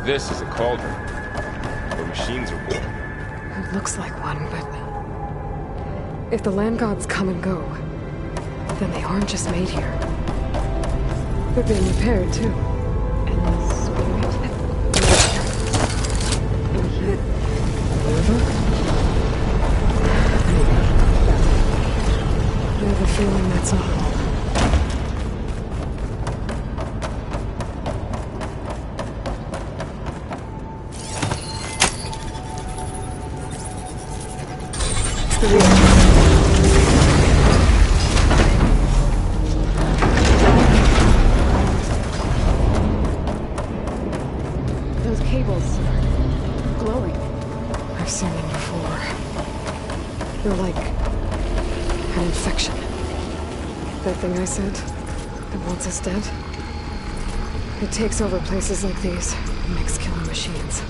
This is a cauldron, where machines are born. It looks like one, but... if the land gods come and go, then they aren't just made here. They're being repaired, too. And the spirit? In here? I have a feeling that's all. Those cables... glowing. I've seen them before. They're like... an infection. That thing I said, that wants us dead? It takes over places like these and makes killing machines.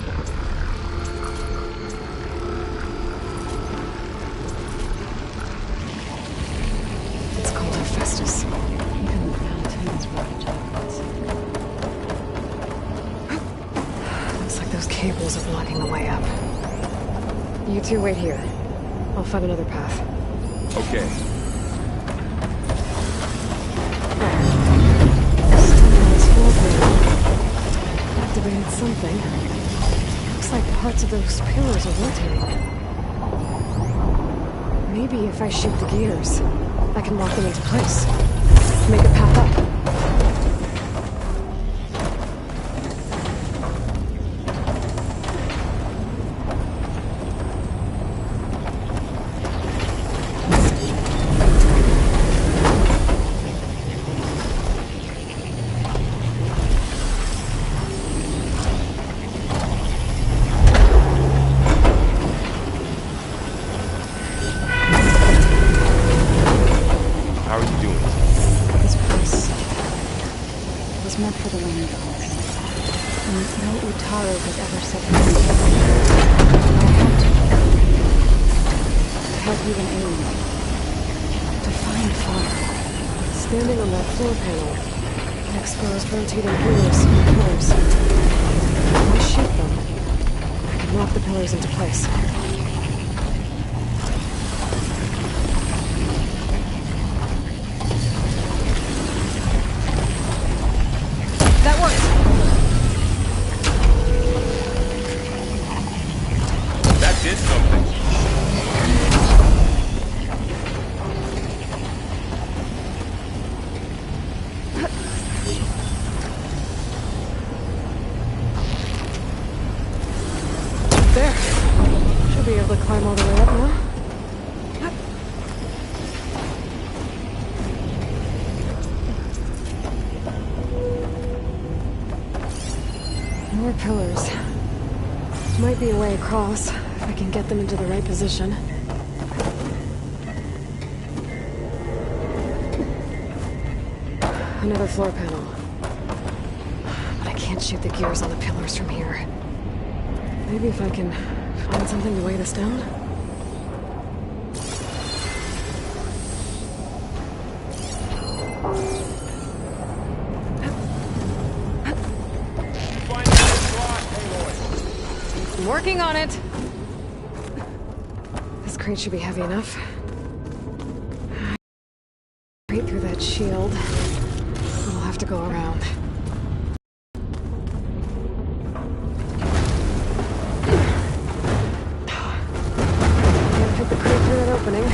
It's called Hephaestus. Even the mountains were giants. Looks like those cables are blocking the way up. You two wait here. I'll find another path. Okay. Activated something. Looks like parts of those pillars are rotating. Maybe if I shoot the gears, I can lock them into place. Make a path up. Meant for the land gods. And no Utaro has ever set me free. I had to help you and alien. To find fire. Standing on that floor panel, an exposed rotating gears and pillars. If I shoot them, I can lock the pillars into place. There. Should be able to climb all the way up now. More pillars. Might be a way across, if I can get them into the right position. Another floor panel. But I can't shoot the gears on the pillars from here. Maybe if I can find something to weigh this down? I'm working on it! This crate should be heavy enough. Right through that shield. We'll have to go around. Put the crate through that opening.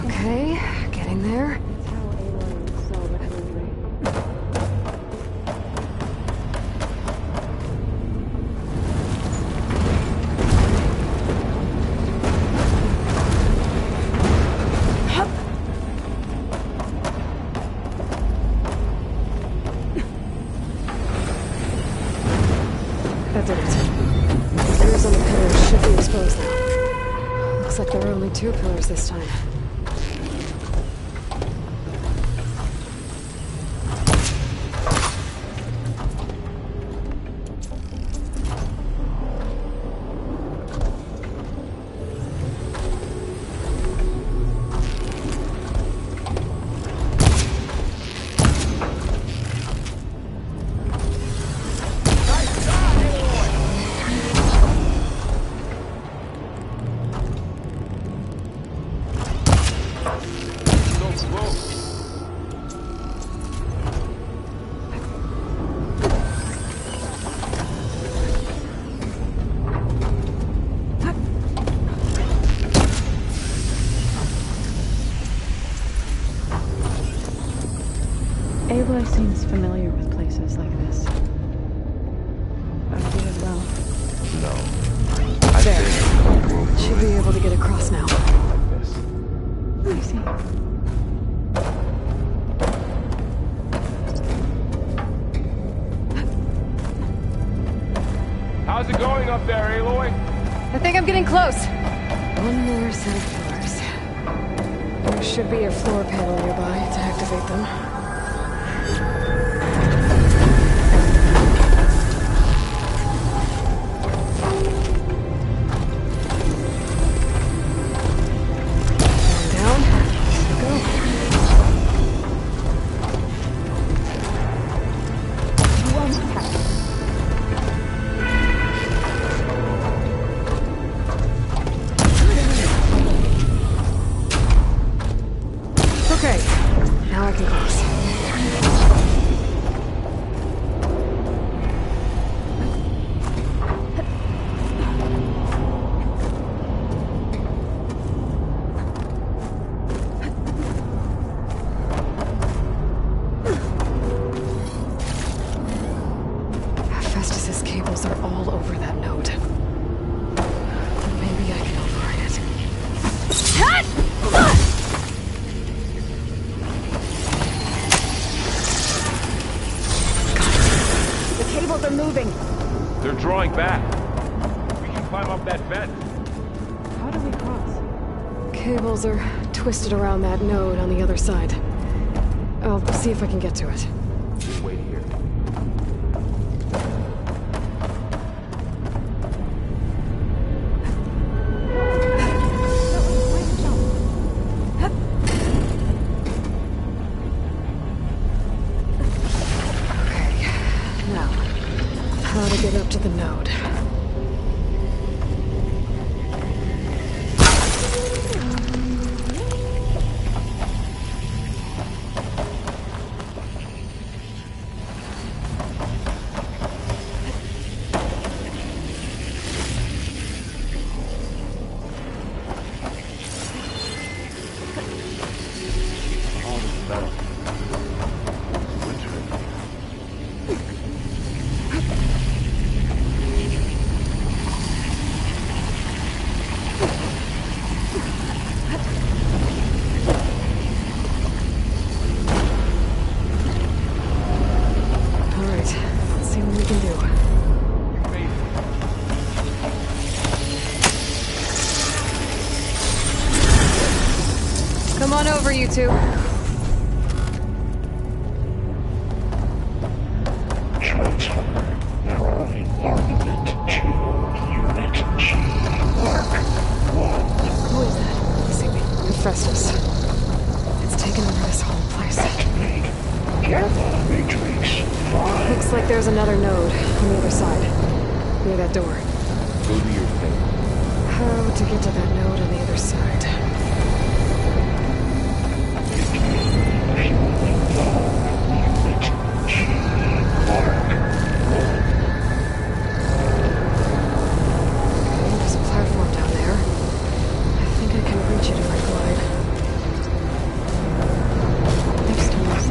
Okay, getting there. That did it. The gears on the pillars should be exposed now. Looks like there were only 2 pillars this time. familiar with places like this. But you as well. No. I There. think the room Should be able to get across now. like this. I see. How's it going up there, Aloy? I think I'm getting close. One more set of floors. There should be a floor panel nearby to activate them. Down. Go. You won't catch it. Okay. Now I can cross. Festus's cables are all over that node. Maybe I can override it. The cables are moving. They're drawing back. We can climb up that vent. How do we cross? Cables are twisted around that node on the other side. I'll see if I can get to it. Just wait here. Okay. Now, how to get up to the node? All this metal. All right. Let's see what we can do. Come on over, you two. Who is that? Facing me. Hephaestus. It's taken over this whole place. Looks like there's another node on the other side. Near that door. Go do your thing. How to get to that node on the other side? There's a platform down there. I think I can reach it if I glide. Next to us.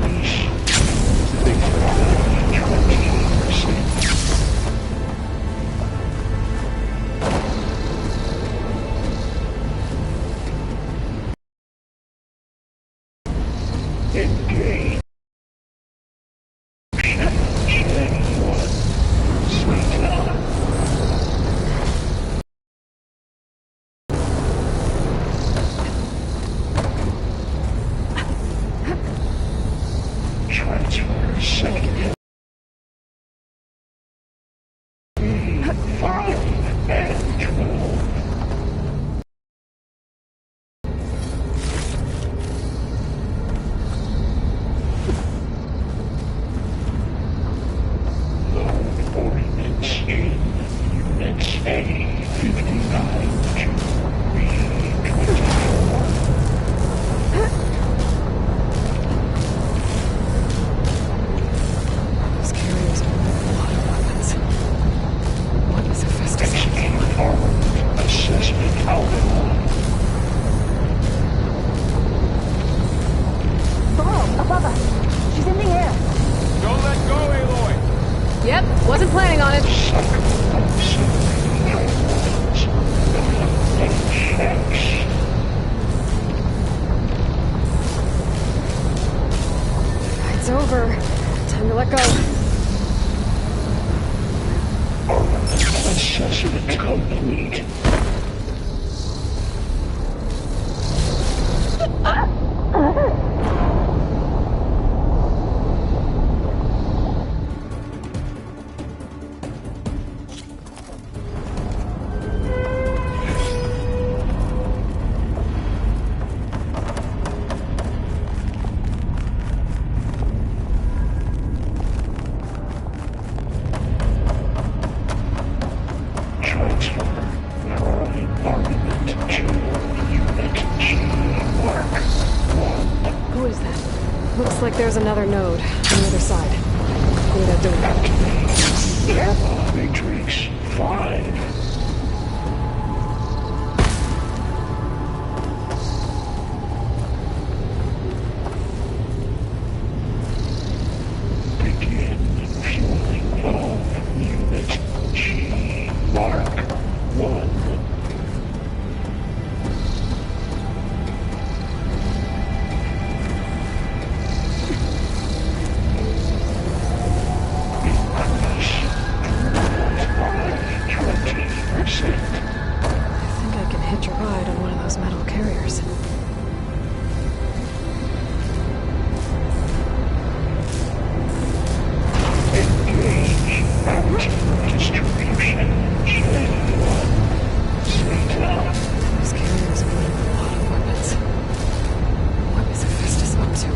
Yep, wasn't planning on it. It's over. Time to let go. Assessment complete. Who is that? Looks like there's another node on the other side. Go to that door. Matrix 5. Begin fueling valve unit G. Mark 1. I think I can hitch a ride on one of those metal carriers. Engage distribution. Those carriers are loaded with a lot of weapons. What is Hephaestus up to?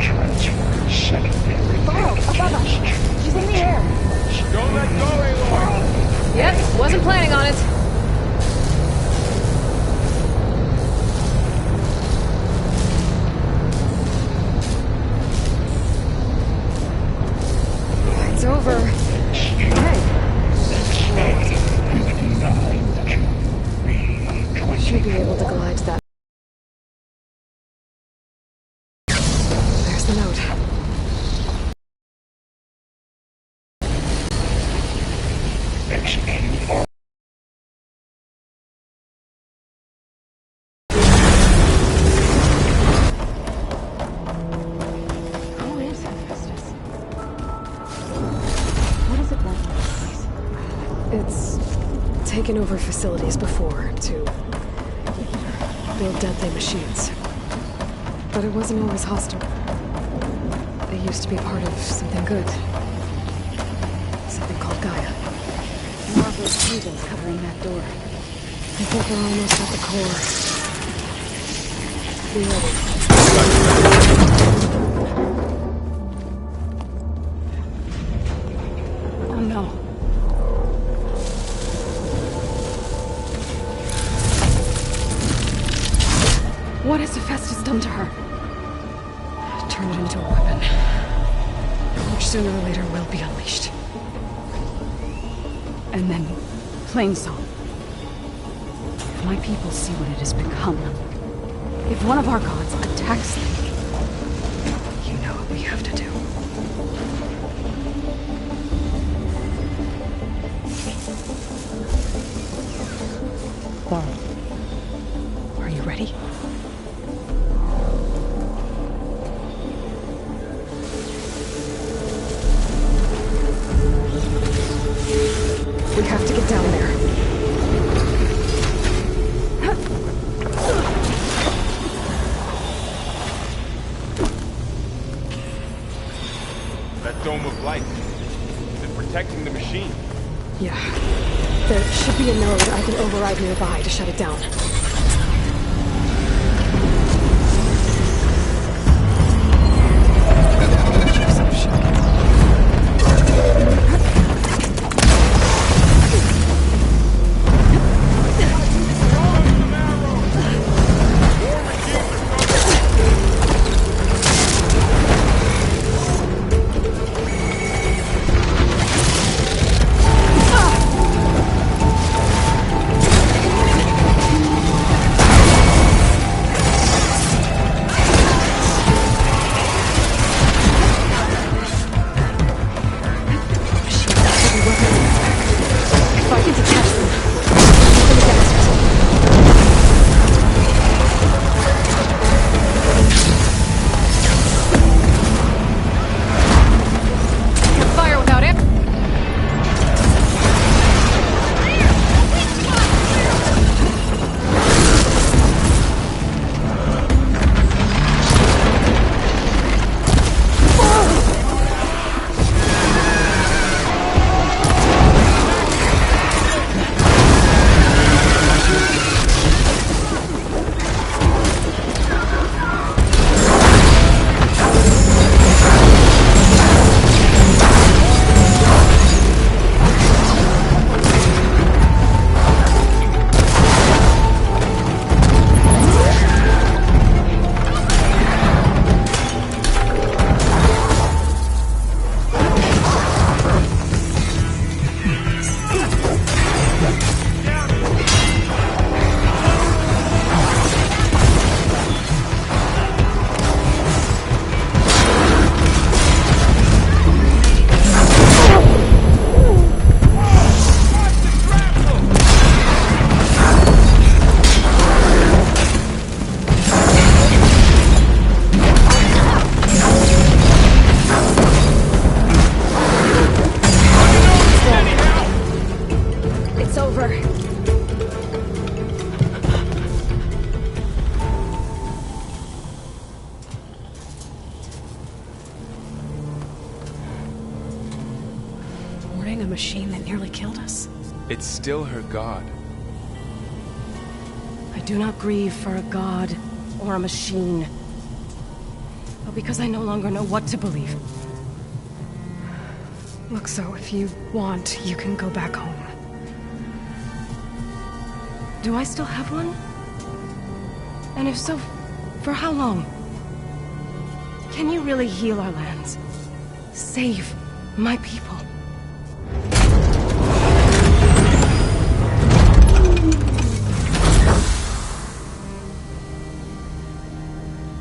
Transfer secondary. Above us! She's in the air! Don't let go, Aloy! Yep, wasn't planning on it. It's over. Hey, 59 should be able to glide that. There's the note. Execute all. Who is Hephaestus? What is it like in this place? It's taken over facilities before to build deadly machines. But it wasn't always hostile. They used to be part of something good. Something called Gaia. More of those cables covering that door. I think we're almost at the core. Be ready. Oh no. What has Hephaestus done to her? Turn it into a weapon. Which sooner or later will be unleashed. And then, Plainsong. If my people see what it has become, if one of our gods attacks them, You know what we have to do. Are you ready? We have to get down there. That dome of light. Is it protecting the machine? Yeah. There should be a node I can override nearby to shut it down. fighting a machine that nearly killed us? It's still her god. I do not grieve for a god or a machine, but because I no longer know what to believe. Look, so if you want, you can go back home. Do I still have one? And if so, for how long? Can you really heal our lands? Save my people?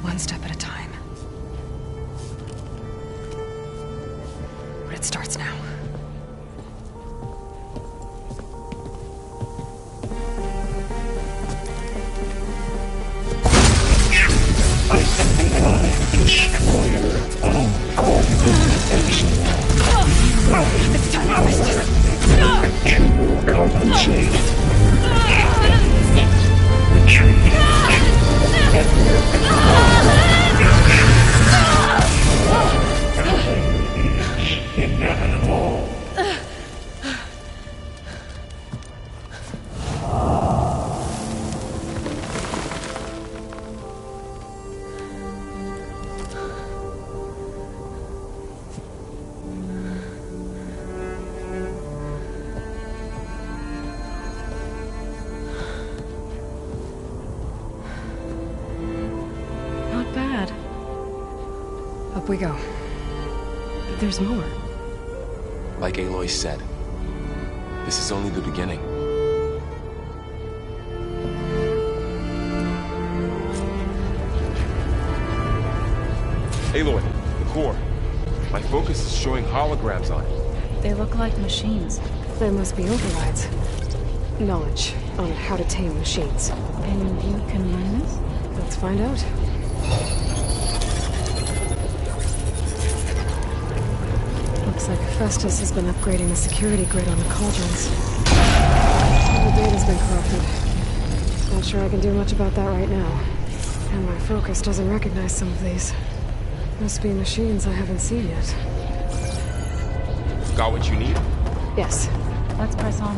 One step at a time. But it starts now. I am the destroyer of It's time to harvest! to compensate. Retreat. Inevitable. Not bad. Up we go. There's more. Like Aloy said, this is only the beginning. Aloy, the core. My focus is showing holograms on it. They look like machines. There must be overrides. Knowledge on how to tame machines. And you can learn this? Let's find out. Looks like Festus has been upgrading the security grid on the cauldrons. All the data's been corrupted. Not sure I can do much about that right now. And my focus doesn't recognize some of these. Must be machines I haven't seen yet. Got what you need? Yes. Let's press on.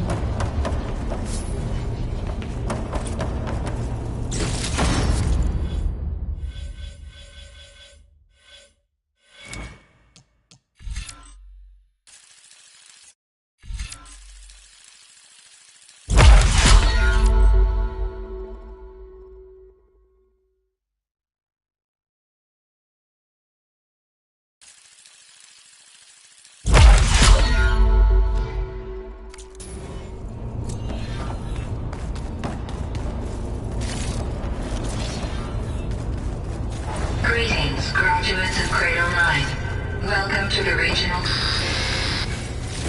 Greetings, graduates of Cradle 9. Welcome to the regional...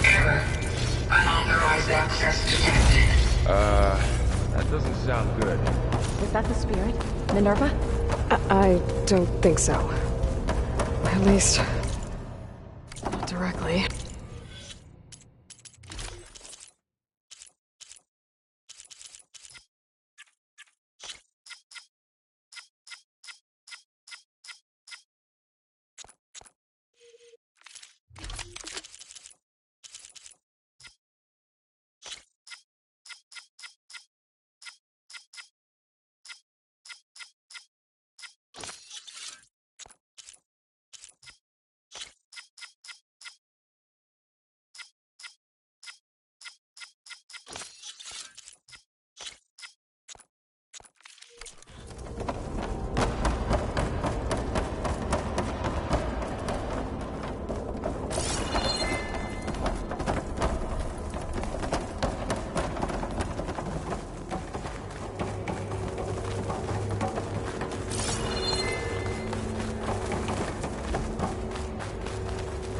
Error. Unauthorized access detected. That doesn't sound good. Is that the spirit? Minerva? I don't think so. At least... not directly.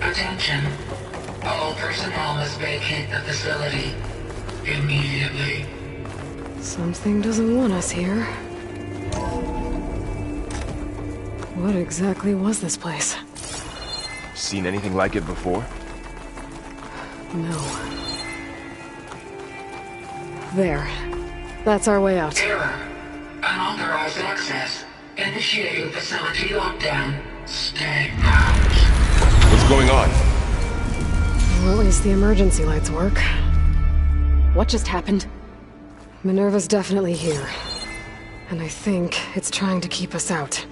Attention. All personnel must vacate the facility immediately. Something doesn't want us here. What exactly was this place? Seen anything like it before? No. There. That's our way out. Error. Unauthorized access. Initiating facility lockdown. Stay out. What's going on? Well, at least the emergency lights work. What just happened? Minerva's definitely here. And I think it's trying to keep us out.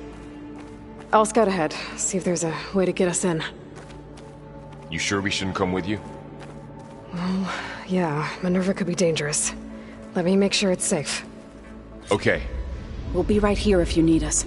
I'll scout ahead, see if there's a way to get us in. You sure we shouldn't come with you? Well, yeah, Minerva could be dangerous. Let me make sure it's safe. Okay. We'll be right here if you need us.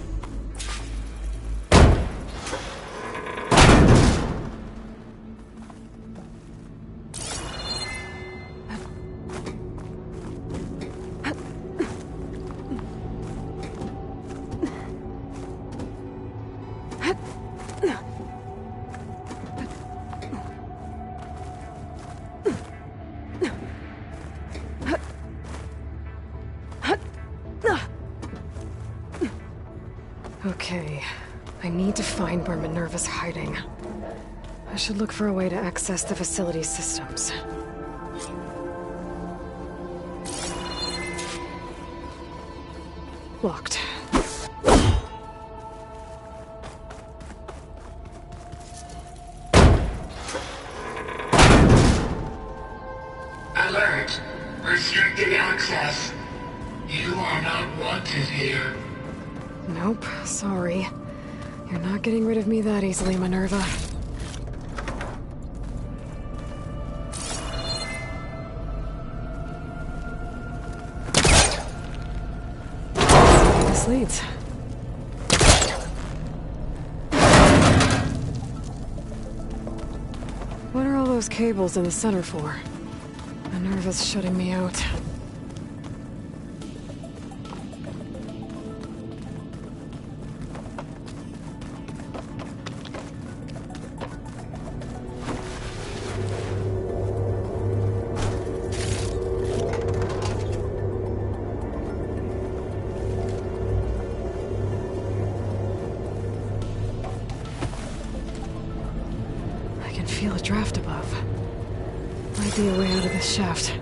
Okay, I need to find where Minerva's hiding. I should look for a way to access the facility's systems. Locked. Alert. Restricted access. You are not wanted here. Nope, sorry. You're not getting rid of me that easily, Minerva. This leads. What are all those cables in the center for? Minerva's shutting me out. I can feel a draft above. Might be a way out of this shaft.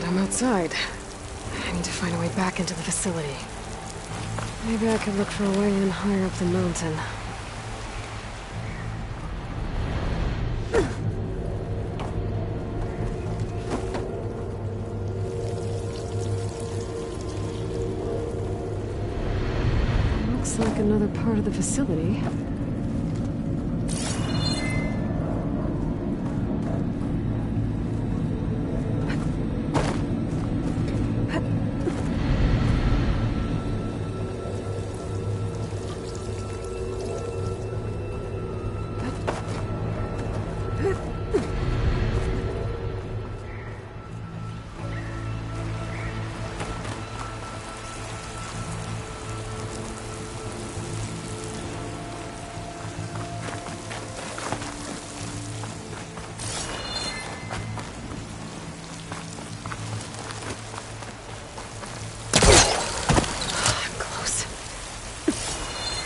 I'm outside. I need to find a way back into the facility. Maybe I could look for a way in higher up the mountain. Looks like another part of the facility.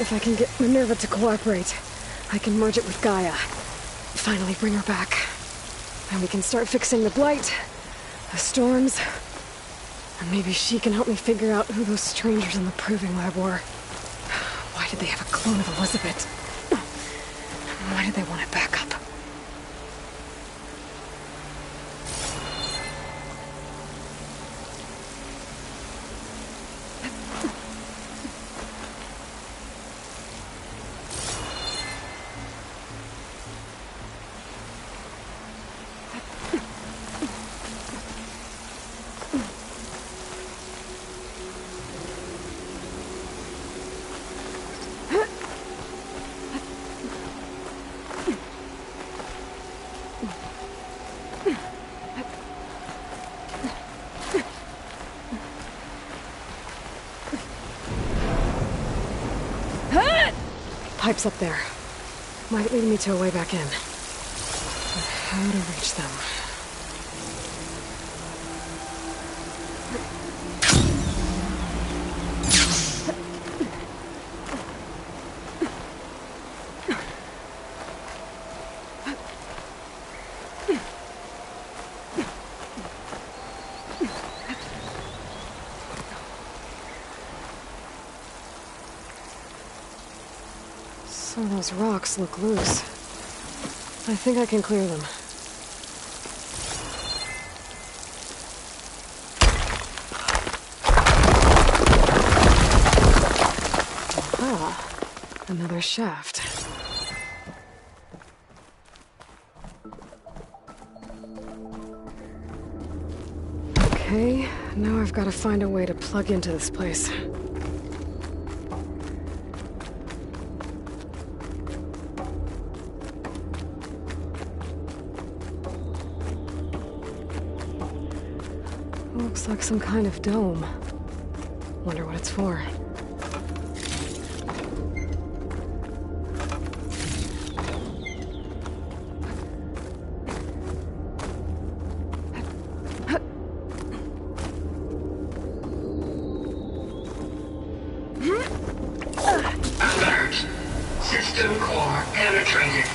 If I can get Minerva to cooperate, I can merge it with Gaia. Finally bring her back. And we can start fixing the Blight, the storms, and maybe she can help me figure out who those strangers in the Proving Lab were. Why did they have a clone of Elizabeth? Why did they want it back up? Pipe's up there. might lead me to a way back in. But how to reach them? Some of those rocks look loose. I think I can clear them. Ah, another shaft. Okay, now I've got to find a way to plug into this place. Looks like some kind of dome. Wonder what it's for. Alert! System core penetrated.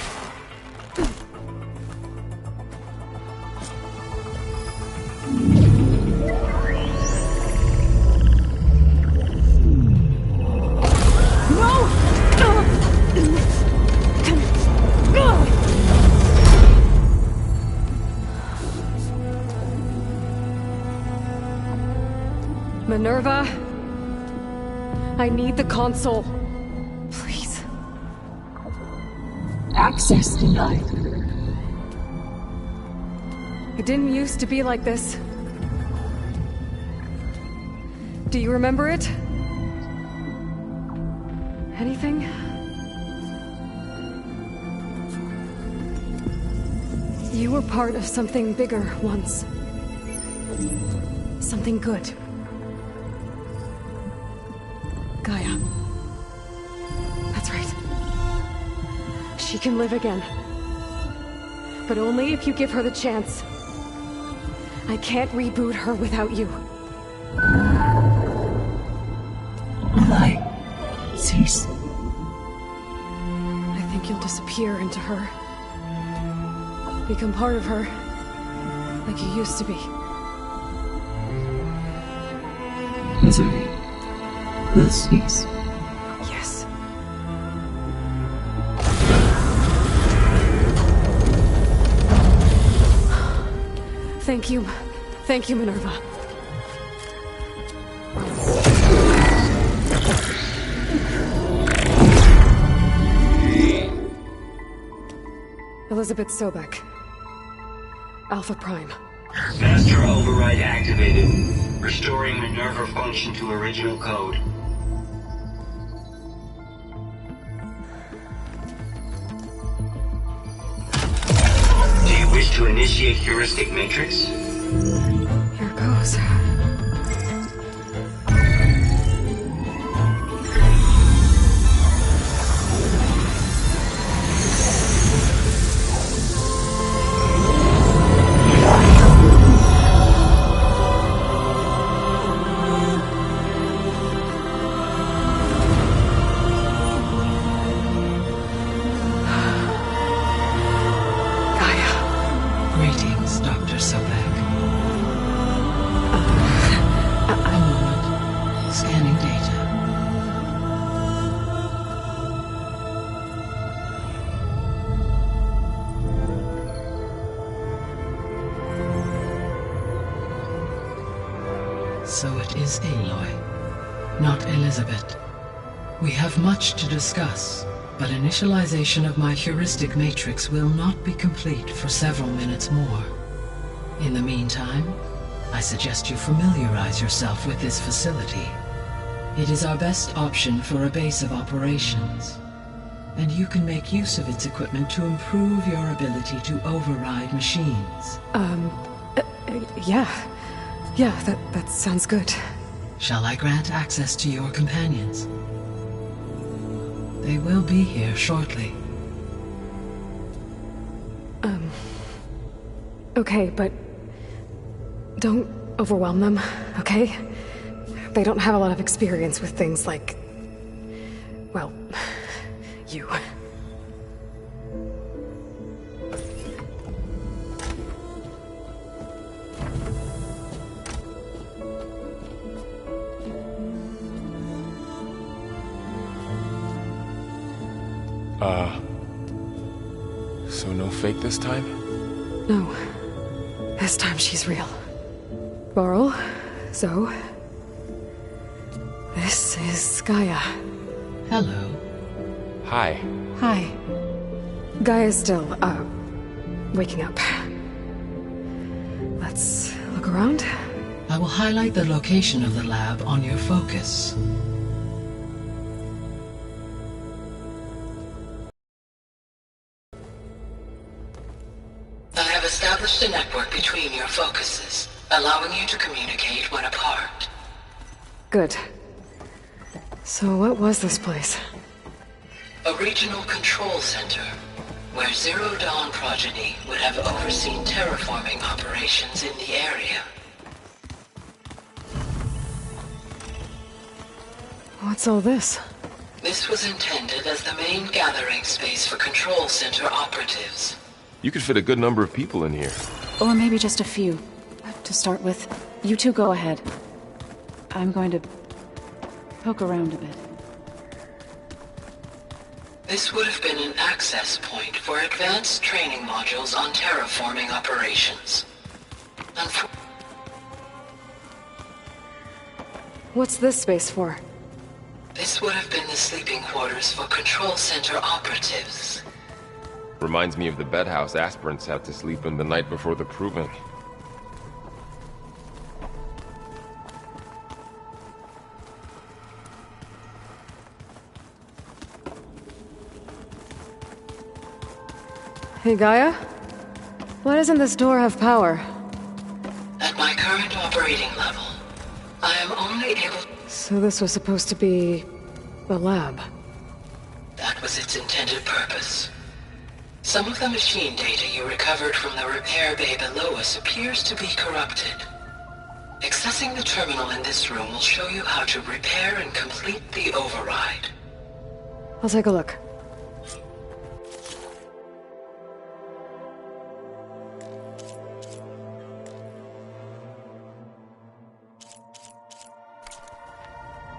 Minerva, I need the console. Please. Access denied. It didn't used to be like this. Do you remember it? Anything? You were part of something bigger once. Something good. Gaia. That's right. She can live again. But only if you give her the chance. I can't reboot her without you. Lie. Cease. I think you'll disappear into her. Become part of her. Like you used to be. Misery. Will cease. Yes. Thank you. Thank you, Minerva. Elizabeth Sobek. Alpha Prime. Master override activated. Restoring Minerva function to original code. Do you wish to initiate heuristic matrix? Here goes. Greetings, Dr. Sobek. A moment. Scanning data. So it is Aloy, not Elizabeth. We have much to discuss, but initialization of my heuristic matrix will not be complete for several minutes more. In the meantime, I suggest you familiarize yourself with this facility. It is our best option for a base of operations, and you can make use of its equipment to improve your ability to override machines. Yeah, that sounds good. Shall I grant access to your companions? They will be here shortly. Okay, but don't overwhelm them, okay? They don't have a lot of experience with things like, well, you. So no fake this time? No. This time she's real. Varl, Zoe. This is Gaia. Hello. Hi. Hi. Gaia's still, waking up. Let's look around. I will highlight the location of the lab on your focus. I have established a network between your focuses, allowing you to communicate when apart. Good. So what was this place? A regional control center, where Zero Dawn progeny would have overseen terraforming operations in the area. What's all this? This was intended as the main gathering space for control center operatives. You could fit a good number of people in here. Or maybe just a few. To start with, you two go ahead. I'm going to poke around a bit. This would have been an access point for advanced training modules on terraforming operations. What's this space for? This would have been the sleeping quarters for control center operatives. Reminds me of the bedhouse aspirants had to sleep in the night before the proving. Hey, Gaia? Why doesn't this door have power? At my current operating level, I am only able... So this was supposed to be... a lab. That was its intended purpose. Some of the machine data you recovered from the repair bay below us appears to be corrupted. Accessing the terminal in this room will show you how to repair and complete the override. I'll take a look.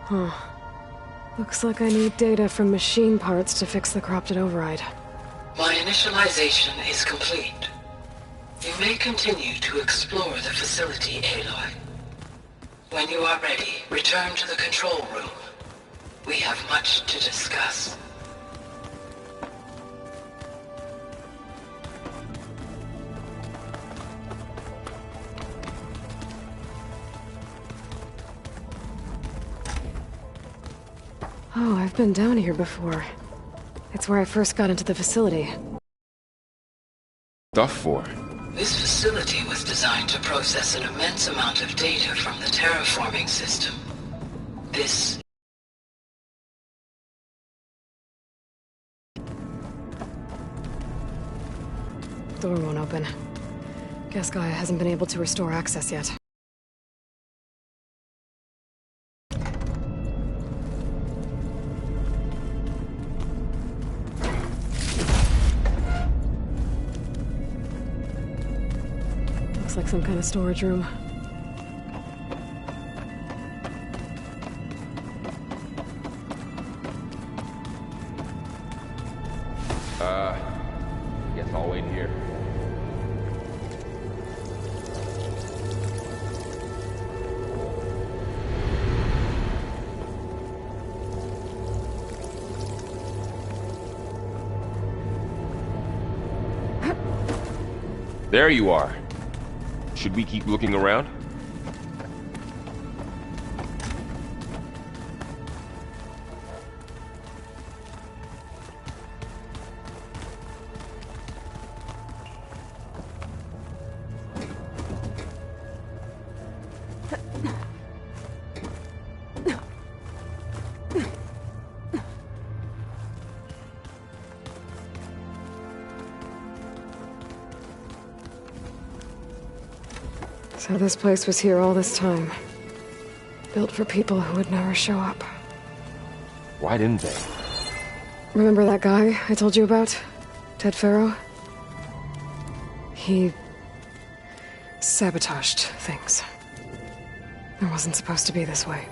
Huh. Looks like I need data from machine parts to fix the corrupted override. My initialization is complete. You may continue to explore the facility, Aloy. When you are ready, return to the control room. We have much to discuss. Oh, I've been down here before. It's where I first got into the facility. Stuff for? This facility was designed to process an immense amount of data from the terraforming system. This... Door won't open. Guess Gaia hasn't been able to restore access yet. Looks like some kind of storage room. Guess I'll wait here. There you are. Should we keep looking around? So this place was here all this time. Built for people who would never show up. Why didn't they? Remember that guy I told you about? Ted Faro? He sabotaged things. It wasn't supposed to be this way.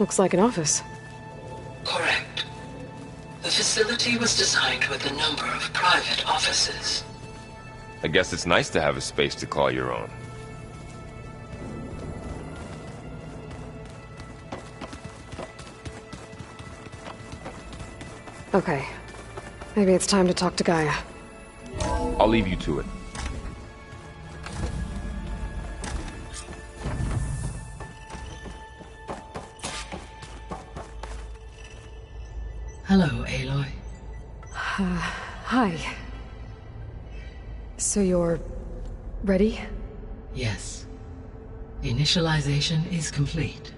Looks like an office. Correct. The facility was designed with a number of private offices. I guess it's nice to have a space to call your own. Okay. Maybe it's time to talk to Gaia. I'll leave you to it. Hello, Aloy. Hi. So you're... ready? Yes. Initialization is complete.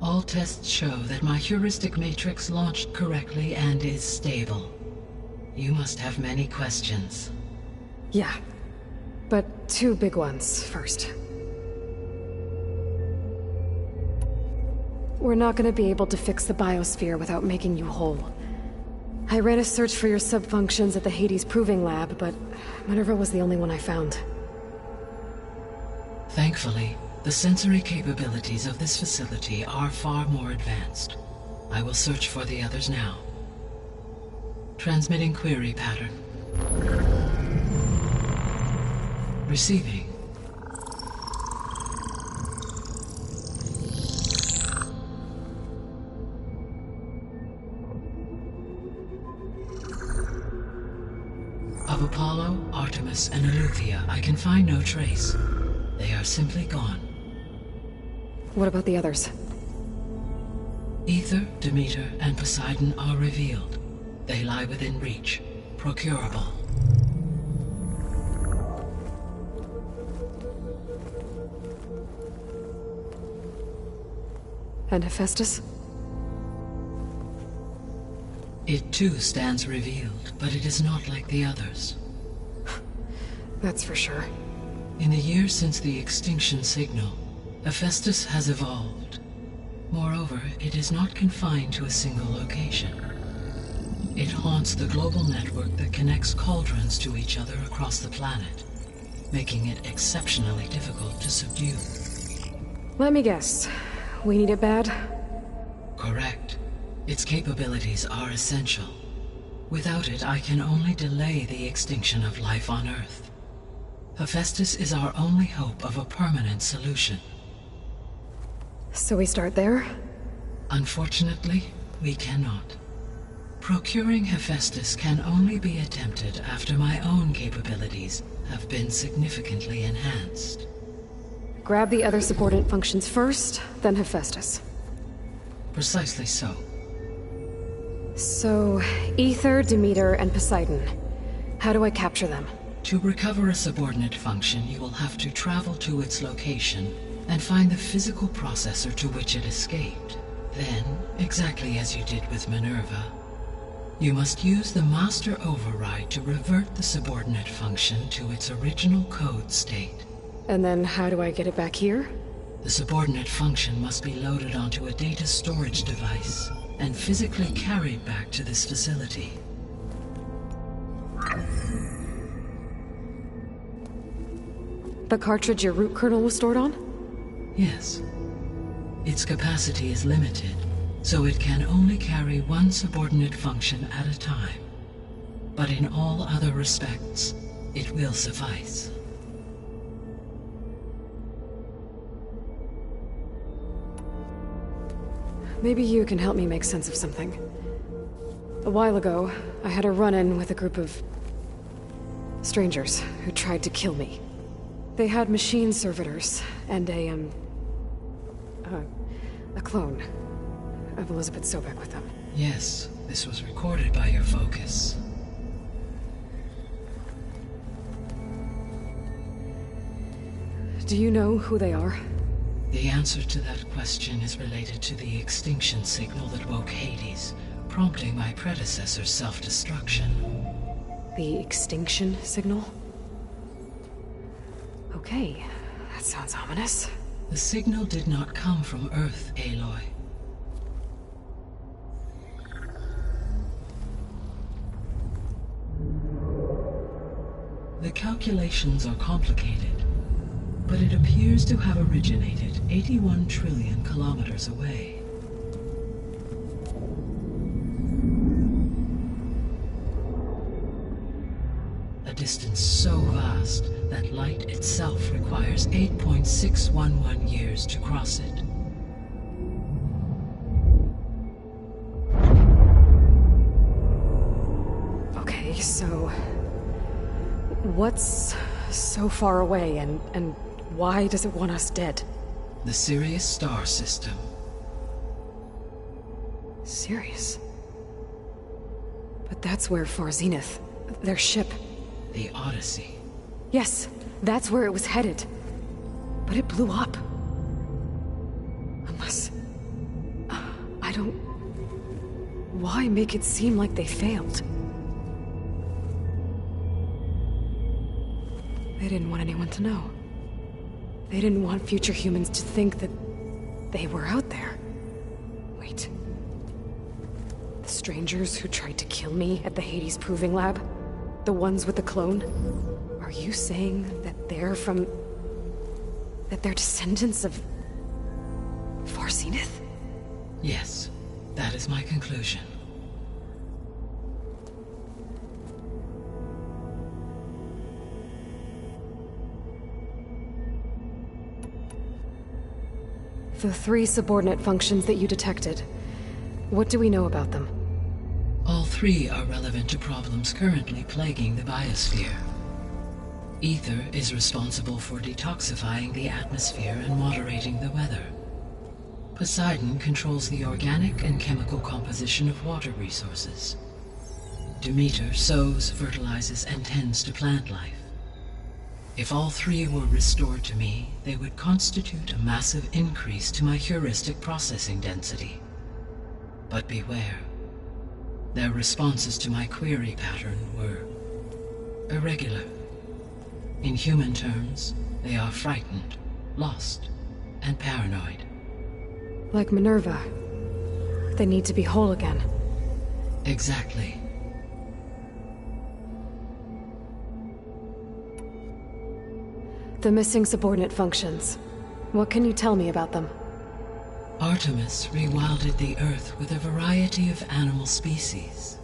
All tests show that my heuristic matrix launched correctly and is stable. You must have many questions. Yeah. But two big ones first. We're not gonna be able to fix the biosphere without making you whole. I ran a search for your subfunctions at the Hades Proving Lab, but Minerva was the only one I found. Thankfully, the sensory capabilities of this facility are far more advanced. I will search for the others now. Transmitting query pattern. Receiving. Of Apollo, Artemis, and Eleuthia, I can find no trace. They are simply gone. What about the others? Aether, Demeter, and Poseidon are revealed. They lie within reach, procurable. And Hephaestus? It too stands revealed, but it is not like the others. That's for sure. In the years since the extinction signal, Hephaestus has evolved. Moreover, it is not confined to a single location. It haunts the global network that connects cauldrons to each other across the planet, making it exceptionally difficult to subdue. Let me guess. We need it bad? Correct. Its capabilities are essential. Without it, I can only delay the extinction of life on Earth. Hephaestus is our only hope of a permanent solution. So we start there? Unfortunately, we cannot. Procuring Hephaestus can only be attempted after my own capabilities have been significantly enhanced. Grab the other subordinate functions first, then Hephaestus. Precisely so. So, Aether, Demeter, and Poseidon. How do I capture them? To recover a subordinate function, you will have to travel to its location and find the physical processor to which it escaped. Then, exactly as you did with Minerva, you must use the master override to revert the subordinate function to its original code state. And then how do I get it back here? The subordinate function must be loaded onto a data storage device and physically carried back to this facility. The cartridge your root kernel was stored on? Yes. Its capacity is limited, so it can only carry one subordinate function at a time. But in all other respects, it will suffice. Maybe you can help me make sense of something. A while ago, I had a run-in with a group of strangers who tried to kill me. They had machine servitors and a clone of Elizabeth Sobek with them. Yes, this was recorded by your focus. Do you know who they are? The answer to that question is related to the extinction signal that woke Hades, prompting my predecessor's self-destruction. The extinction signal? Okay, That sounds ominous. The signal did not come from Earth, Aloy. The calculations are complicated, but it appears to have originated 81 trillion kilometers away. A distance so vast that light itself requires 8.611 years to cross it. Okay, so what's so far away and why does it want us dead? The Sirius star system. Sirius? But that's where Far Zenith, their ship. The Odyssey. Yes, that's where it was headed. But it blew up. Unless... I don't... Why make it seem like they failed? They didn't want anyone to know. They didn't want future humans to think that they were out there. Wait. The strangers who tried to kill me at the Hades Proving Lab? The ones with the clone? Are you saying that they're from... that they're descendants of... Far Zenith? Yes, that is my conclusion. The 3 subordinate functions that you detected. What do we know about them? All 3 are relevant to problems currently plaguing the biosphere. Ether is responsible for detoxifying the atmosphere and moderating the weather. Poseidon controls the organic and chemical composition of water resources. Demeter sows, fertilizes, and tends to plant life. If all 3 were restored to me, they would constitute a massive increase to my heuristic processing density. But beware. Their responses to my query pattern were irregular. In human terms, they are frightened, lost, and paranoid. Like Minerva. They need to be whole again. Exactly. The missing subordinate functions. What can you tell me about them? Artemis rewilded the Earth with a variety of animal species.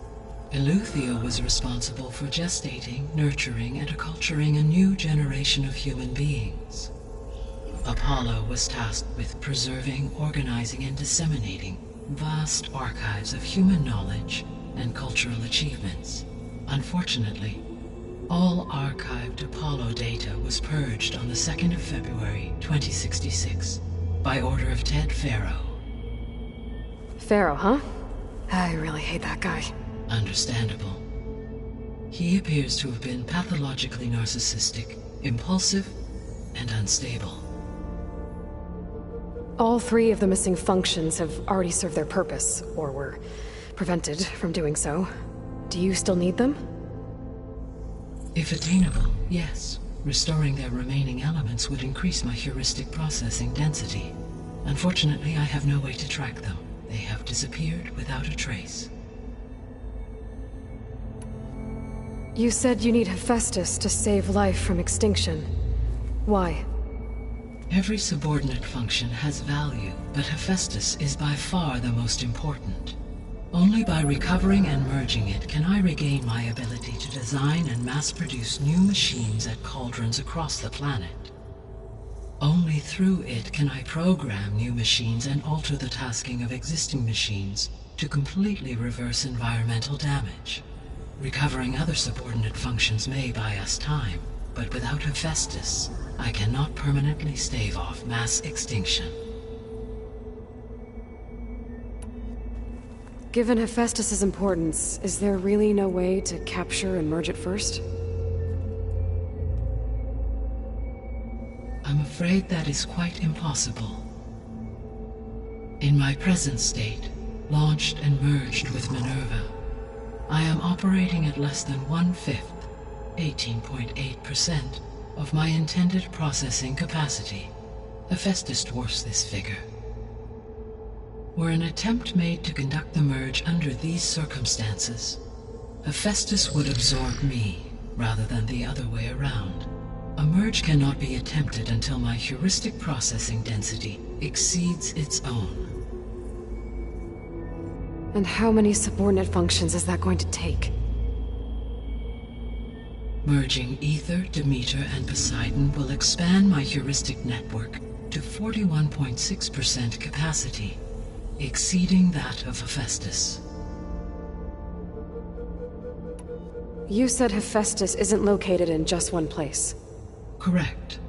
Eleuthia was responsible for gestating, nurturing, and acculturating a new generation of human beings. Apollo was tasked with preserving, organizing, and disseminating vast archives of human knowledge and cultural achievements. Unfortunately, all archived Apollo data was purged on the 2nd of February, 2066, by order of Ted Faro. Faro, huh? I really hate that guy. Understandable. He appears to have been pathologically narcissistic, impulsive, and unstable. All 3 of the missing functions have already served their purpose, or were prevented from doing so. Do you still need them? If attainable, yes. Restoring their remaining elements would increase my heuristic processing density. Unfortunately, I have no way to track them. They have disappeared without a trace. You said you need Hephaestus to save life from extinction. Why? Every subordinate function has value, but Hephaestus is by far the most important. Only by recovering and merging it can I regain my ability to design and mass-produce new machines at cauldrons across the planet. Only through it can I program new machines and alter the tasking of existing machines to completely reverse environmental damage. Recovering other subordinate functions may buy us time, but without Hephaestus, I cannot permanently stave off mass extinction. Given Hephaestus's importance, is there really no way to capture and merge it first? I'm afraid that is quite impossible. In my present state, launched and merged with Minerva, I am operating at less than 1/5, 18.8%, of my intended processing capacity. Hephaestus dwarfs this figure. Were an attempt made to conduct the merge under these circumstances, Hephaestus would absorb me, rather than the other way around. A merge cannot be attempted until my heuristic processing density exceeds its own. And how many subordinate functions is that going to take? Merging Ether, Demeter, and Poseidon will expand my heuristic network to 41.6% capacity, exceeding that of Hephaestus. You said Hephaestus isn't located in just one place. Correct.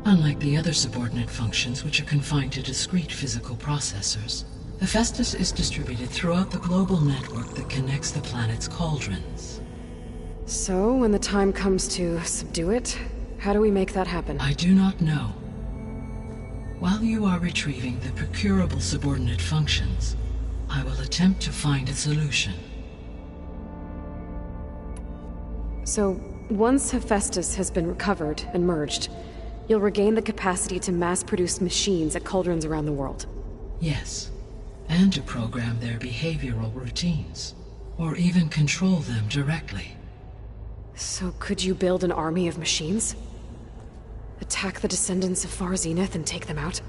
Unlike the other subordinate functions, which are confined to discrete physical processors, Hephaestus is distributed throughout the global network that connects the planet's cauldrons. So, when the time comes to subdue it, how do we make that happen? I do not know. While you are retrieving the procurable subordinate functions, I will attempt to find a solution. So, once Hephaestus has been recovered and merged, you'll regain the capacity to mass-produce machines at cauldrons around the world. Yes, and to program their behavioral routines, or even control them directly. So could you build an army of machines? Attack the descendants of Far Zenith and take them out?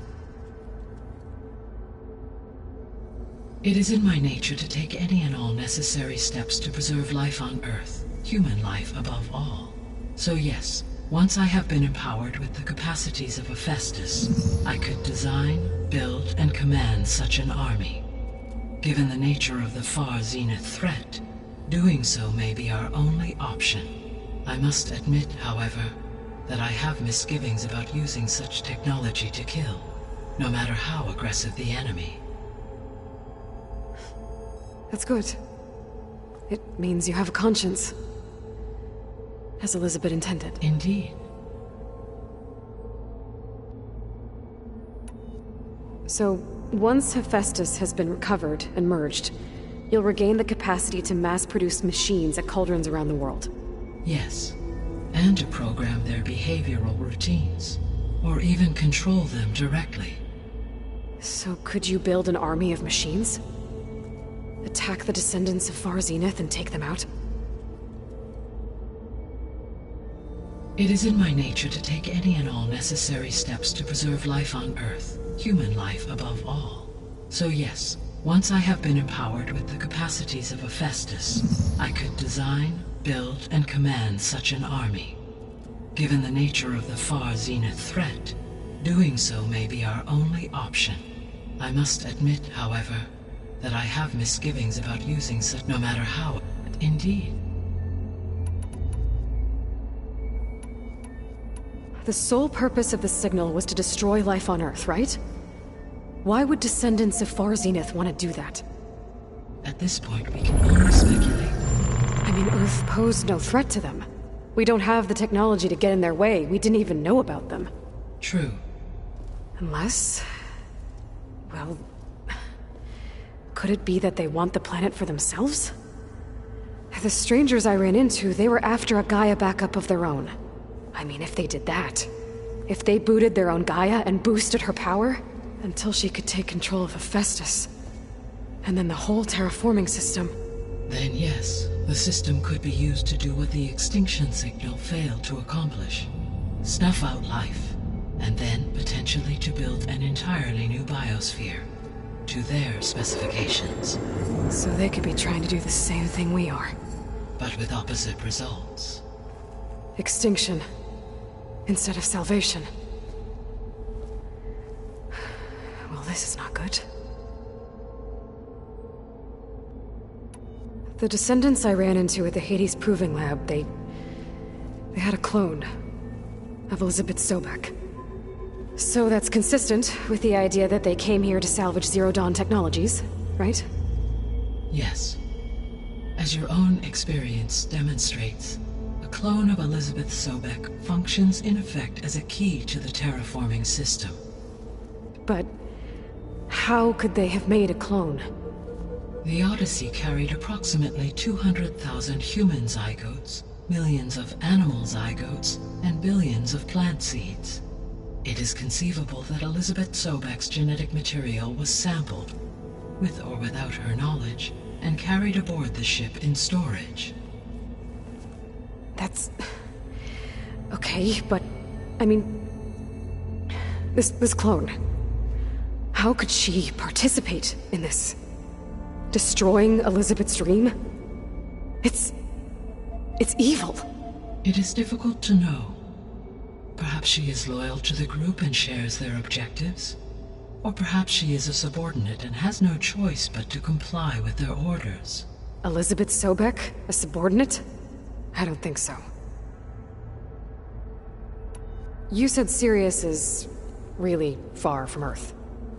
It is in my nature to take any and all necessary steps to preserve life on Earth, human life above all. So yes, once I have been empowered with the capacities of Hephaestus, I could design, build, and command such an army. Given the nature of the Far Zenith threat, doing so may be our only option. I must admit, however, that I have misgivings about using such technology to kill, no matter how aggressive the enemy. That's good. It means you have a conscience. As Elizabeth intended. Indeed. So, once Hephaestus has been recovered and merged, you'll regain the capacity to mass-produce machines at cauldrons around the world. Yes, and to program their behavioral routines, or even control them directly. So could you build an army of machines? Attack the descendants of Far Zenith and take them out? It is in my nature to take any and all necessary steps to preserve life on Earth, human life above all. So yes, once I have been empowered with the capacities of Hephaestus, I could design, build, and command such an army. Given the nature of the Far Zenith threat, doing so may be our only option. I must admit, however, that I have misgivings about using such, no matter how. Indeed. The sole purpose of the signal was to destroy life on Earth, right? Why would descendants of Far Zenith want to do that? At this point, we can only speculate. I mean, Earth posed no threat to them. We don't have the technology to get in their way. We didn't even know about them. True. Unless... well... could it be that they want the planet for themselves? The strangers I ran into, they were after a Gaia backup of their own. I mean, if they did that... if they booted their own Gaia and boosted her power... until she could take control of Hephaestus. And then the whole terraforming system... Then yes, the system could be used to do what the extinction signal failed to accomplish. Snuff out life, and then potentially to build an entirely new biosphere, to their specifications. So they could be trying to do the same thing we are. But with opposite results. Extinction, instead of salvation. Well, this is not good. The descendants I ran into at the Hades Proving Lab, they had a clone of Elizabeth Sobek. So that's consistent with the idea that they came here to salvage Zero Dawn technologies, right? Yes. As your own experience demonstrates, a clone of Elizabeth Sobek functions in effect as a key to the terraforming system. But how could they have made a clone? The Odyssey carried approximately 200,000 human zygotes millions of animal zygotes, and billions of plant seeds. It is conceivable that Elizabeth Sobek's genetic material was sampled, with or without her knowledge, and carried aboard the ship in storage. That's... okay, but... I mean... This clone... How could she participate in this? Destroying Elizabeth's dream? It's evil. It is difficult to know. Perhaps she is loyal to the group and shares their objectives. Or perhaps she is a subordinate and has no choice but to comply with their orders. Elizabeth Sobek? A subordinate? I don't think so. You said Sirius is really far from Earth.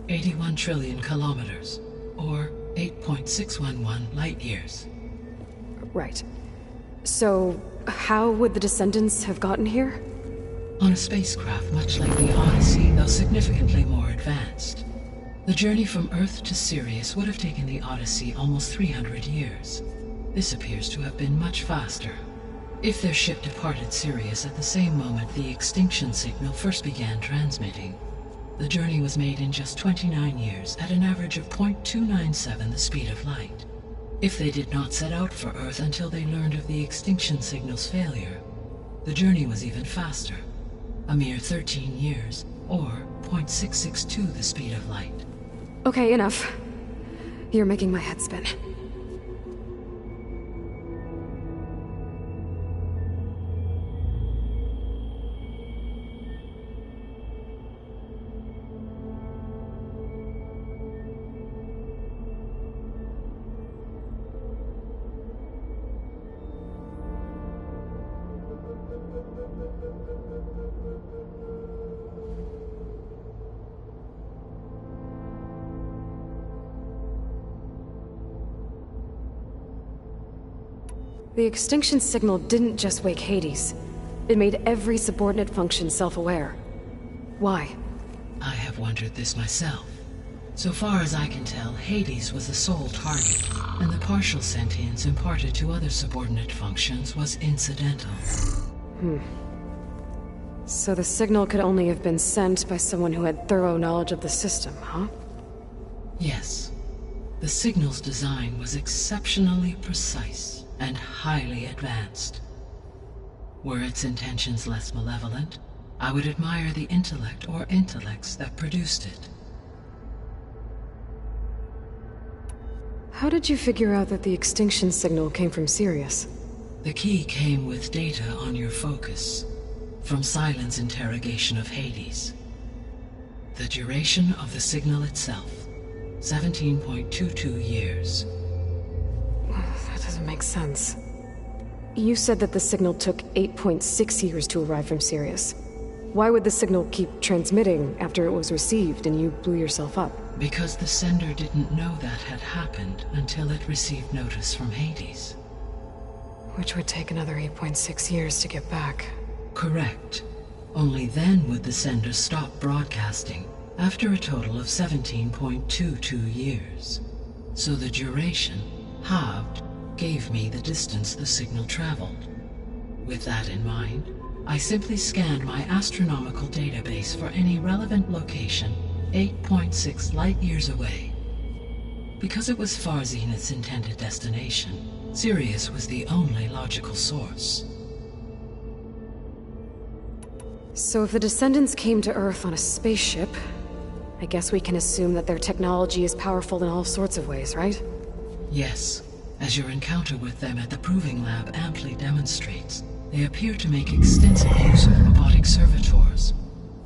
81 trillion kilometers, or 8.611 light years. Right. So, how would the Descendants have gotten here? On a spacecraft much like the Odyssey, though significantly more advanced. The journey from Earth to Sirius would have taken the Odyssey almost 300 years. This appears to have been much faster. If their ship departed Sirius at the same moment the extinction signal first began transmitting, the journey was made in just 29 years at an average of 0.297 the speed of light. If they did not set out for Earth until they learned of the extinction signal's failure, the journey was even faster. A mere 13 years, or 0.662 the speed of light. Okay, enough. You're making my head spin. The extinction signal didn't just wake Hades. It made every subordinate function self-aware. Why? I have wondered this myself. So far as I can tell, Hades was the sole target, and the partial sentience imparted to other subordinate functions was incidental. So the signal could only have been sent by someone who had thorough knowledge of the system, huh? Yes. The signal's design was exceptionally precise and highly advanced. Were its intentions less malevolent, I would admire the intellect or intellects that produced it. How did you figure out that the extinction signal came from Sirius? The key came with data on your focus, from Silent's interrogation of Hades. The duration of the signal itself, 17.22 years. That doesn't make sense. You said that the signal took 8.6 years to arrive from Sirius. Why would the signal keep transmitting after it was received and you blew yourself up? Because the sender didn't know that had happened until it received notice from Hades. Which would take another 8.6 years to get back. Correct. Only then would the sender stop broadcasting, after a total of 17.22 years. So the duration, halved, gave me the distance the signal traveled. With that in mind, I simply scanned my astronomical database for any relevant location 8.6 light-years away. Because it was Far Zenith's intended destination, Sirius was the only logical source. So if the Descendants came to Earth on a spaceship, I guess we can assume that their technology is powerful in all sorts of ways, right? Yes, as your encounter with them at the Proving Lab amply demonstrates, they appear to make extensive use of robotic servitors.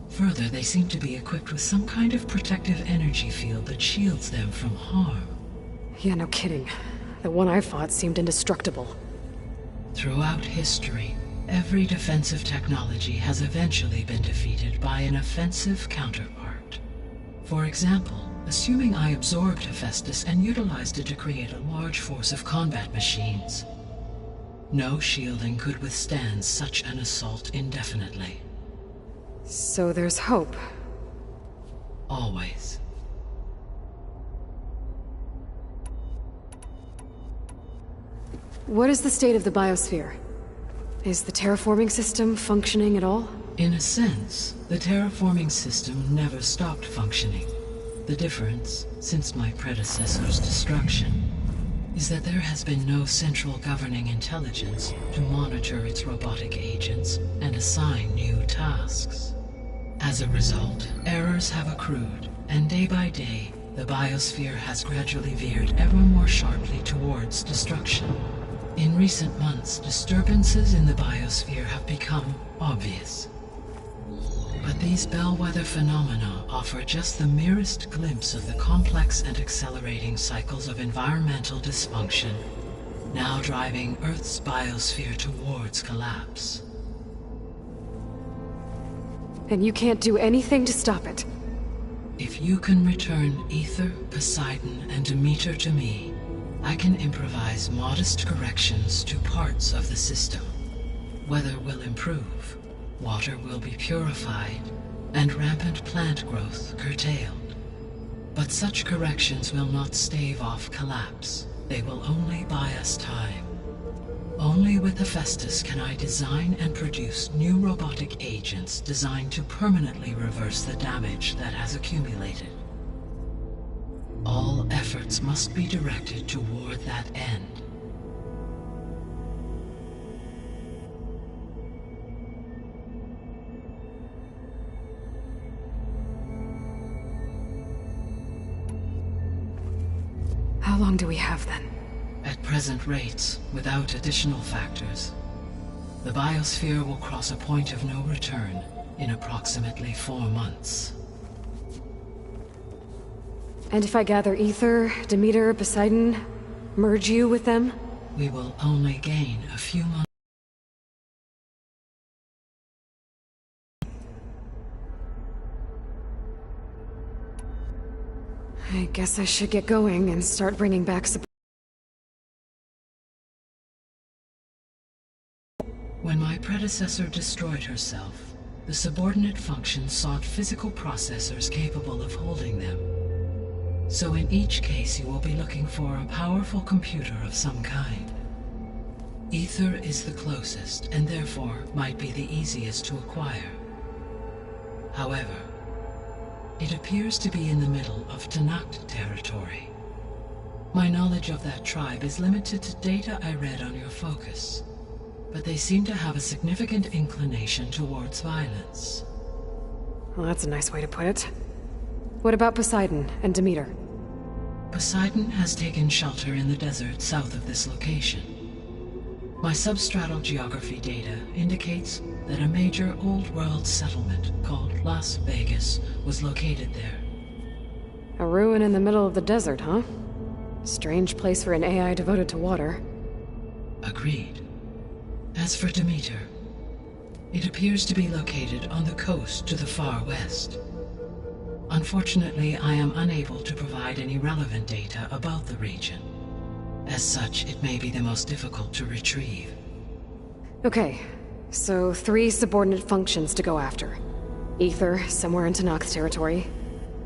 Further, they seem to be equipped with some kind of protective energy field that shields them from harm. Yeah, no kidding. The one I fought seemed indestructible. Throughout history, every defensive technology has eventually been defeated by an offensive counterpart. For example, assuming I absorbed Hephaestus and utilized it to create a large force of combat machines. No shielding could withstand such an assault indefinitely. So there's hope. Always. What is the state of the biosphere? Is the terraforming system functioning at all? In a sense, the terraforming system never stopped functioning. The difference, since my predecessor's destruction, is that there has been no central governing intelligence to monitor its robotic agents and assign new tasks. As a result, errors have accrued, and day by day, the biosphere has gradually veered ever more sharply towards destruction. In recent months, disturbances in the biosphere have become obvious. But these bellwether phenomena offer just the merest glimpse of the complex and accelerating cycles of environmental dysfunction, now driving Earth's biosphere towards collapse. And you can't do anything to stop it? If you can return Aether, Poseidon, and Demeter to me, I can improvise modest corrections to parts of the system. Weather will improve, water will be purified, and rampant plant growth curtailed. But such corrections will not stave off collapse. They will only buy us time. Only with Hephaestus can I design and produce new robotic agents designed to permanently reverse the damage that has accumulated. All efforts must be directed toward that end. How long do we have then? At present rates, without additional factors, the biosphere will cross a point of no return in approximately 4 months. And if I gather Aether, Demeter, Poseidon, merge you with them? We will only gain a few months. I guess I should get going and start bringing back When my predecessor destroyed herself, the subordinate functions sought physical processors capable of holding them. So in each case you will be looking for a powerful computer of some kind. Aether is the closest, and therefore might be the easiest to acquire. However, it appears to be in the middle of Tenakth territory. My knowledge of that tribe is limited to data I read on your focus, but they seem to have a significant inclination towards violence. Well, that's a nice way to put it. What about Poseidon and Demeter? Poseidon has taken shelter in the desert south of this location. My substratal geography data indicates that a major old-world settlement called Las Vegas was located there. A ruin in the middle of the desert, huh? Strange place for an AI devoted to water. Agreed. As for Demeter, it appears to be located on the coast to the far west. Unfortunately, I am unable to provide any relevant data about the region. As such, it may be the most difficult to retrieve. Okay, so 3 subordinate functions to go after. Aether, somewhere in Tenakth territory.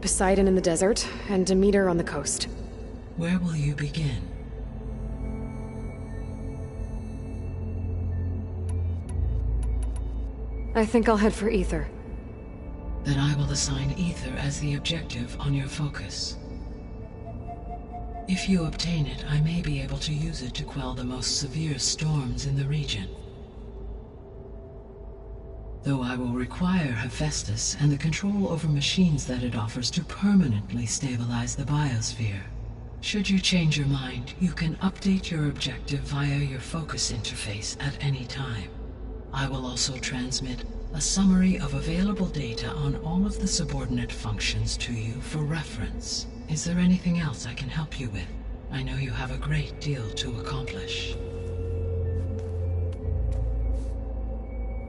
Poseidon in the desert, and Demeter on the coast. Where will you begin? I think I'll head for Aether. Then I will assign Aether as the objective on your focus. If you obtain it, I may be able to use it to quell the most severe storms in the region. Though I will require Hephaestus and the control over machines that it offers to permanently stabilize the biosphere. Should you change your mind, you can update your objective via your focus interface at any time. I will also transmit a summary of available data on all of the subordinate functions to you for reference. Is there anything else I can help you with? I know you have a great deal to accomplish.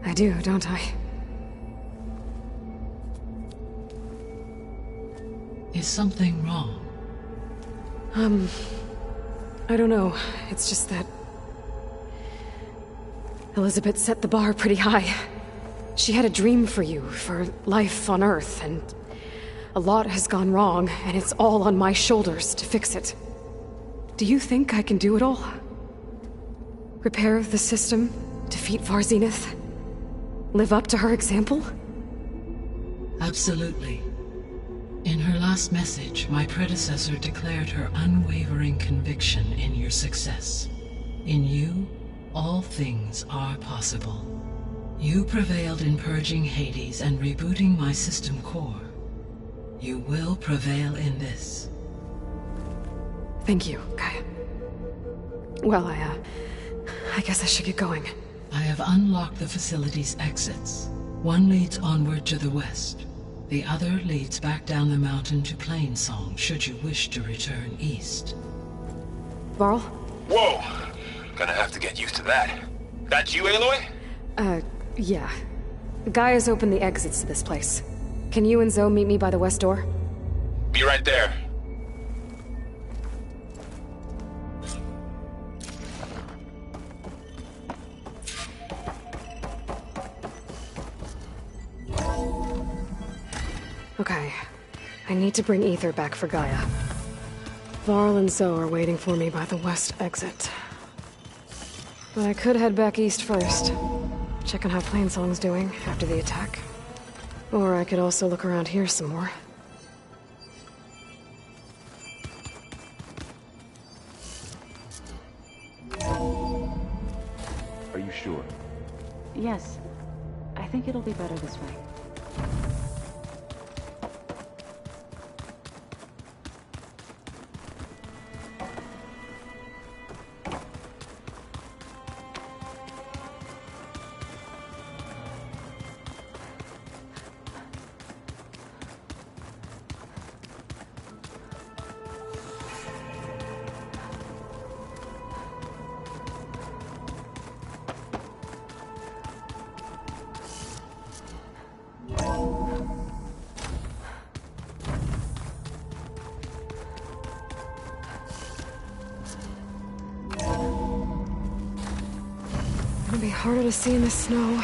I do, don't I? Is something wrong? I don't know. It's just that Elizabeth set the bar pretty high. She had a dream for you, for life on Earth, and a lot has gone wrong, and it's all on my shoulders to fix it. Do you think I can do it all? Repair the system? Defeat Var Zenith? Live up to her example? Absolutely. In her last message, my predecessor declared her unwavering conviction in your success. In you, all things are possible. You prevailed in purging Hades and rebooting my system core. You will prevail in this. Thank you, Gaia. Well, I guess I should get going. I have unlocked the facility's exits. One leads onward to the west. The other leads back down the mountain to Plainsong, should you wish to return east. Varl? Whoa! Gonna have to get used to that. That's you, Aloy? Yeah. Gaia's opened the exits to this place. Can you and Zoe meet me by the west door? Be right there. Okay. I need to bring Ether back for Gaia. Varl and Zoe are waiting for me by the west exit. But I could head back east first. Check on how Plainsong's doing after the attack. Or I could also look around here some more. Are you sure? Yes. I think it'll be better this way. It'll be harder to see in the snow.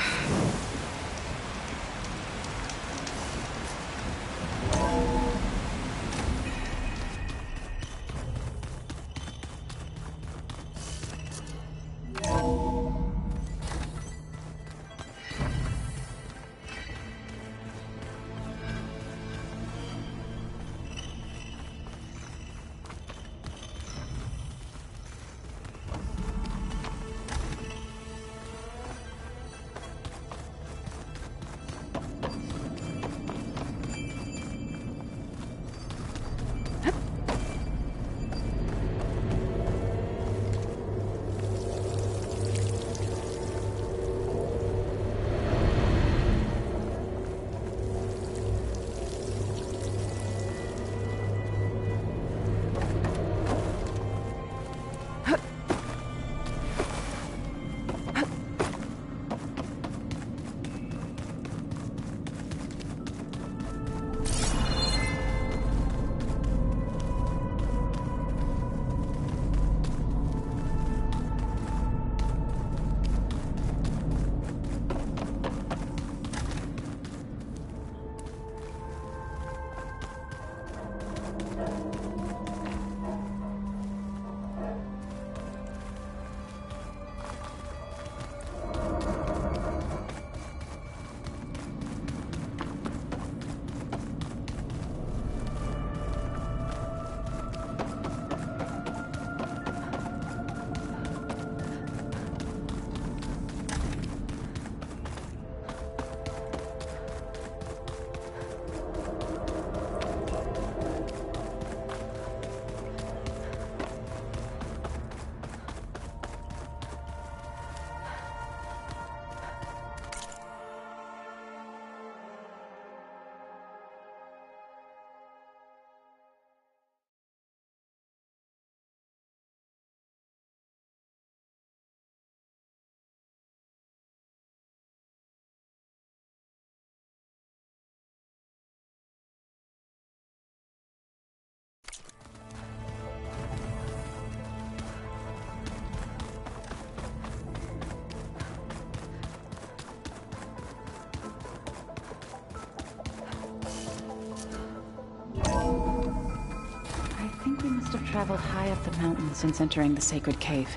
Must have traveled high up the mountain since entering the sacred cave.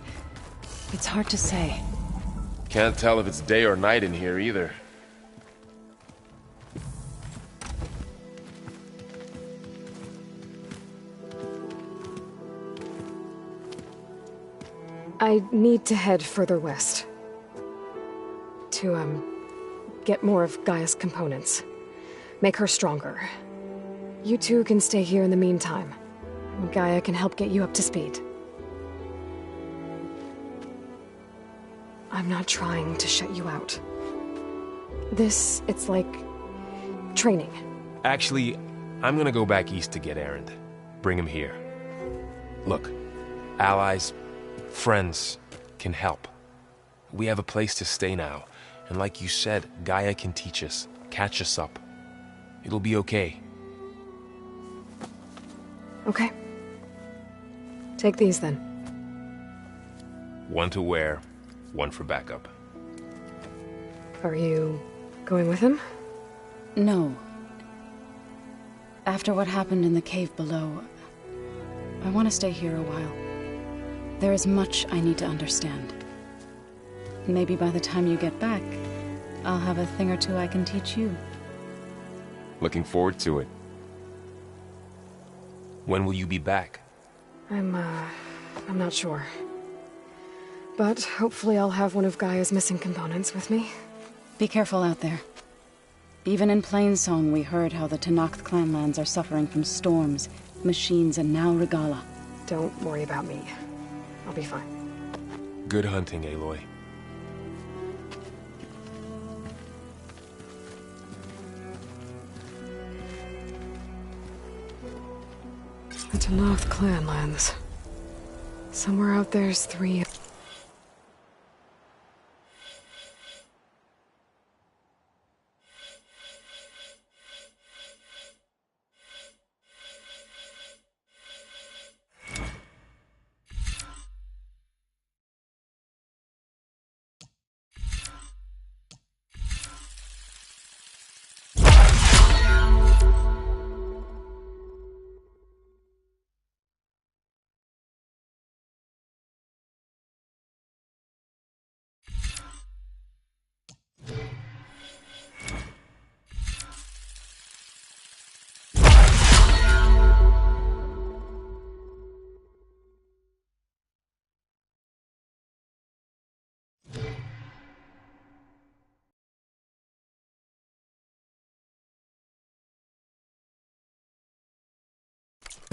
It's hard to say. Can't tell if it's day or night in here either. I need to head further west. To, get more of Gaia's components. Make her stronger. You two can stay here in the meantime. And Gaia can help get you up to speed. I'm not trying to shut you out. It's like... training. Actually, I'm gonna go back east to get Erend. Bring him here. Look, allies, friends can help. We have a place to stay now. And like you said, Gaia can teach us, catch us up. It'll be okay. Okay. Take these then. One to wear, one for backup. Are you going with him? No. After what happened in the cave below, I want to stay here a while. There is much I need to understand. Maybe by the time you get back, I'll have a thing or two I can teach you. Looking forward to it. When will you be back? I'm not sure. But hopefully I'll have one of Gaia's missing components with me. Be careful out there. Even in Plainsong, we heard how the Tenakth clanlands are suffering from storms, machines, and now Regalla. Don't worry about me. I'll be fine. Good hunting, Aloy. The Tenakth clanlands. Somewhere out there's 3...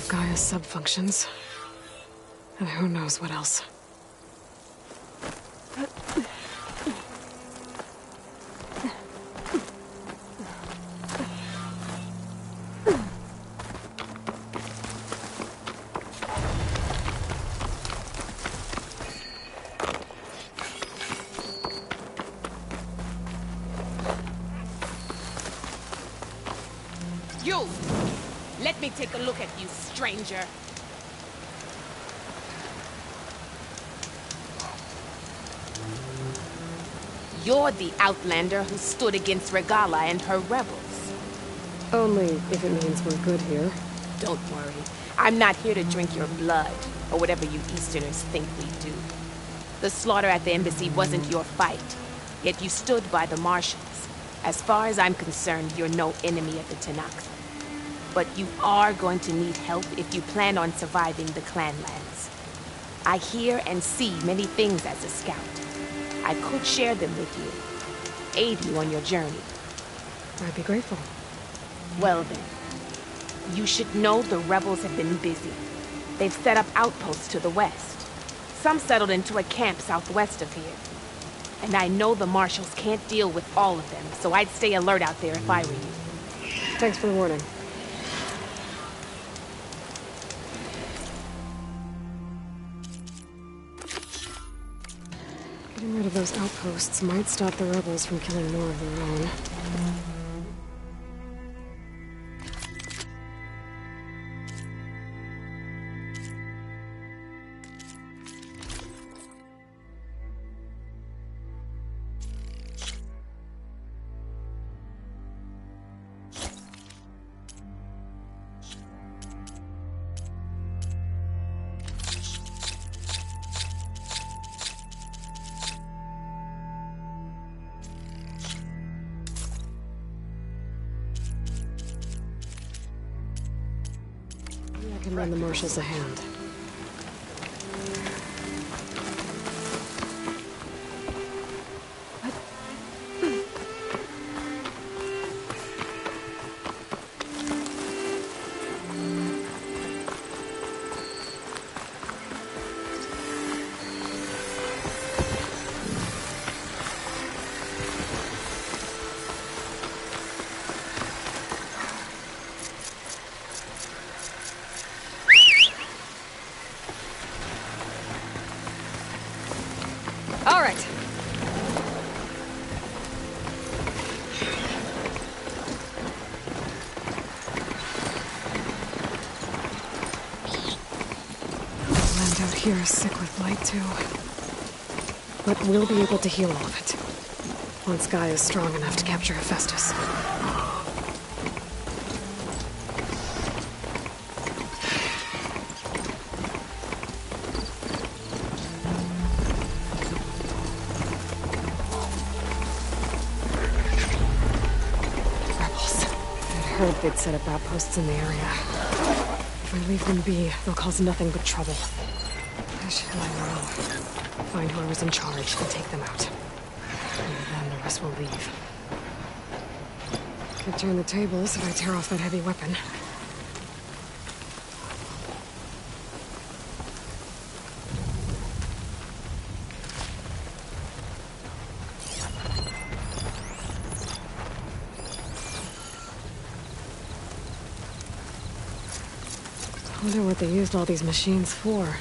Gaia's subfunctions. And who knows what else. You! Let me take a look at you, stranger. You're the Outlander who stood against Regalla and her rebels. Only if it means we're good here. Don't worry. I'm not here to drink your blood, or whatever you Easterners think we do. The slaughter at the embassy wasn't your fight, yet you stood by the Marshals. As far as I'm concerned, you're no enemy of the Tenakth. But you are going to need help if you plan on surviving the clanlands. I hear and see many things as a scout. I could share them with you, aid you on your journey. I'd be grateful. Well then, you should know the rebels have been busy. They've set up outposts to the west. Some settled into a camp southwest of here. And I know the Marshals can't deal with all of them, so I'd stay alert out there if I were you. Thanks for the warning. Getting rid of those outposts might stop the rebels from killing more of their own. can lend the marshals a hand. All right. Land out here is sick with blight too. But we'll be able to heal all of it. Once Guy is strong enough to capture Hephaestus. Heard they'd set up outposts in the area. If I leave them be, they'll cause nothing but trouble. I should let them know. Find whoever's in charge and take them out. And then the rest will leave. Could turn the tables if I tear off that heavy weapon. I wonder what they used all these machines for.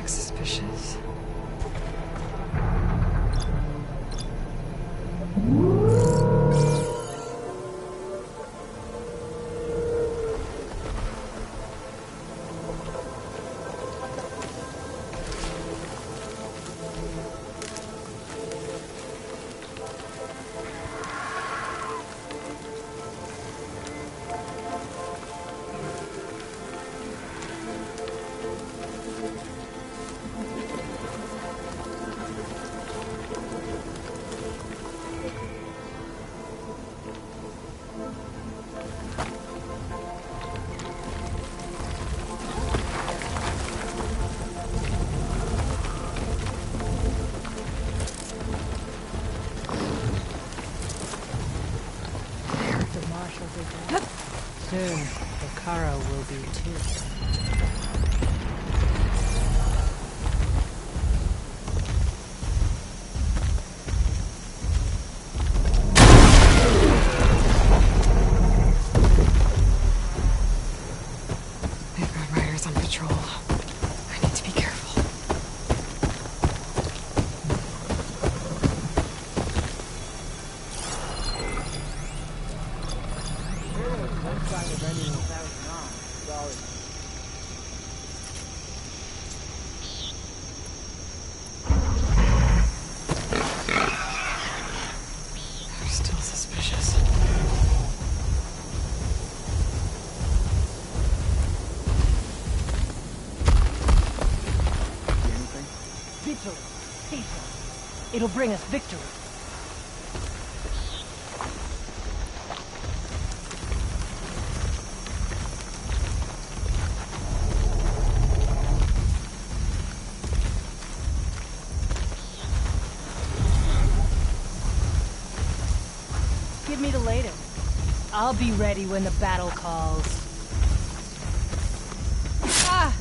Suspicious. Soon, Hekarro will be too. They've got riders on patrol. I need to be careful. They're still suspicious. Victory! Peace! It'll bring us victory! Give me the latest. I'll be ready when the battle calls. Ah!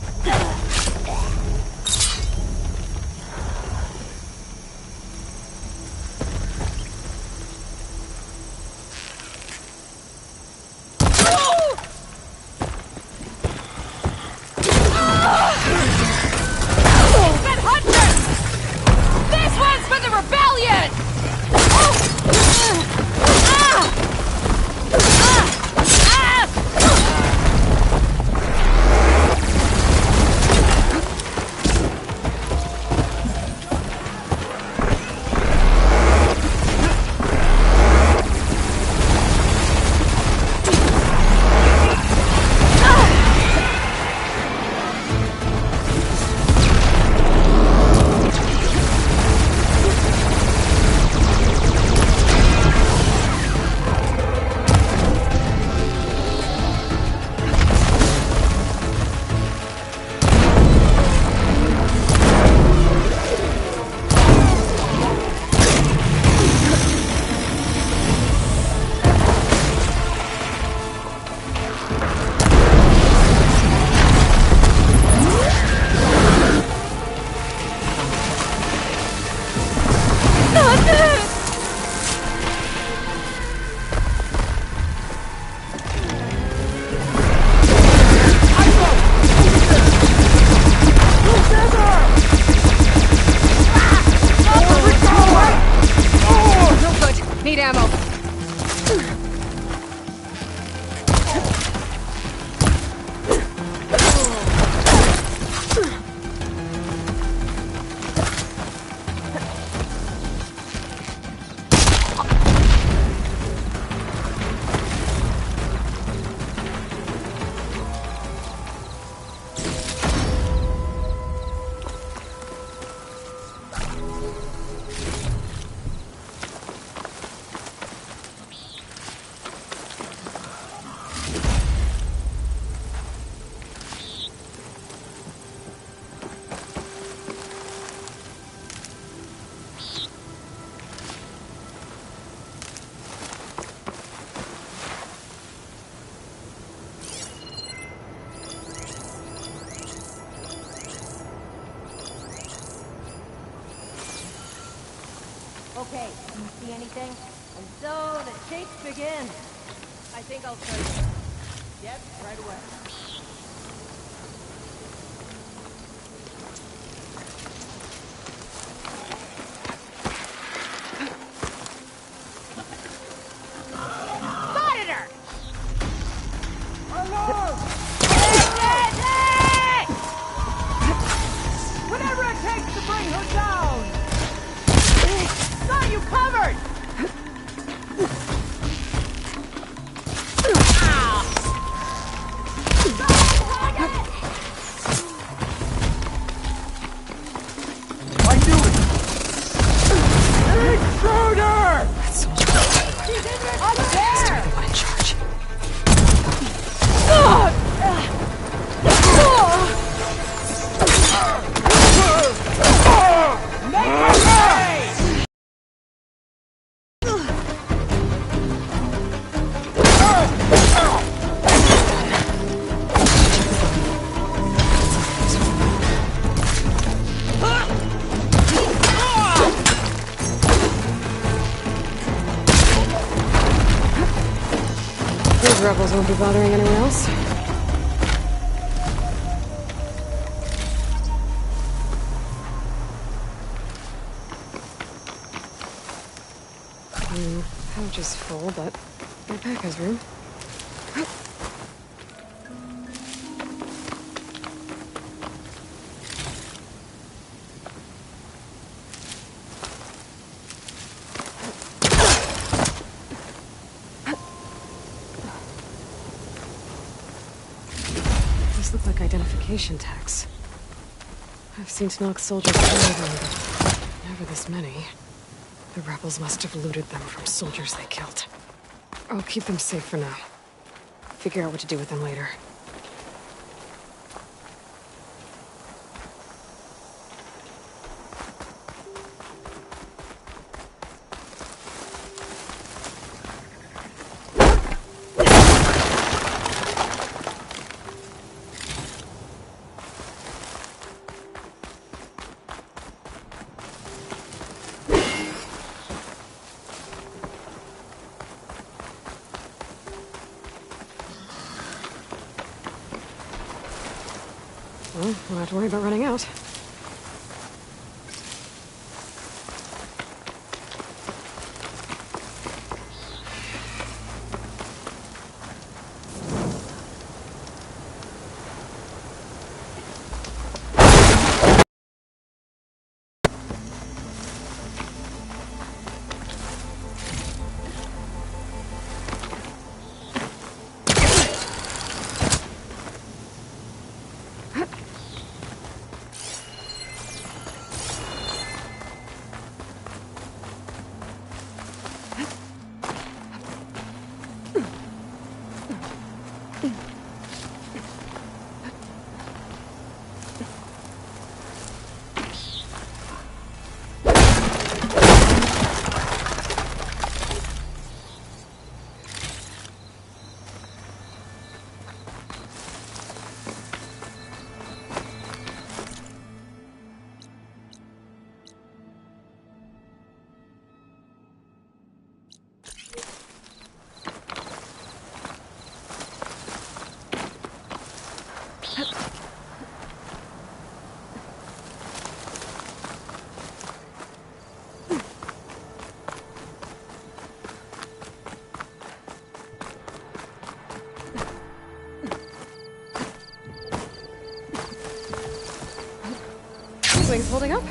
Okay, you see anything? And so the chase begins. I think I'll show you. Yep, right away. Spotted her! Whatever it takes to bring her down! Got you covered! I knew it! Intruder! That soldier. Up there! The one in charge. These rebels won't be bothering anyone else. Pouch is full, but my pack has room. These look like identification tags. I've seen Tenakth soldiers carry them, but never this many. The rebels must have looted them from soldiers they killed. I'll keep them safe for now. Figure out what to do with them later. Well, we don't have to worry about running out. Wings holding up?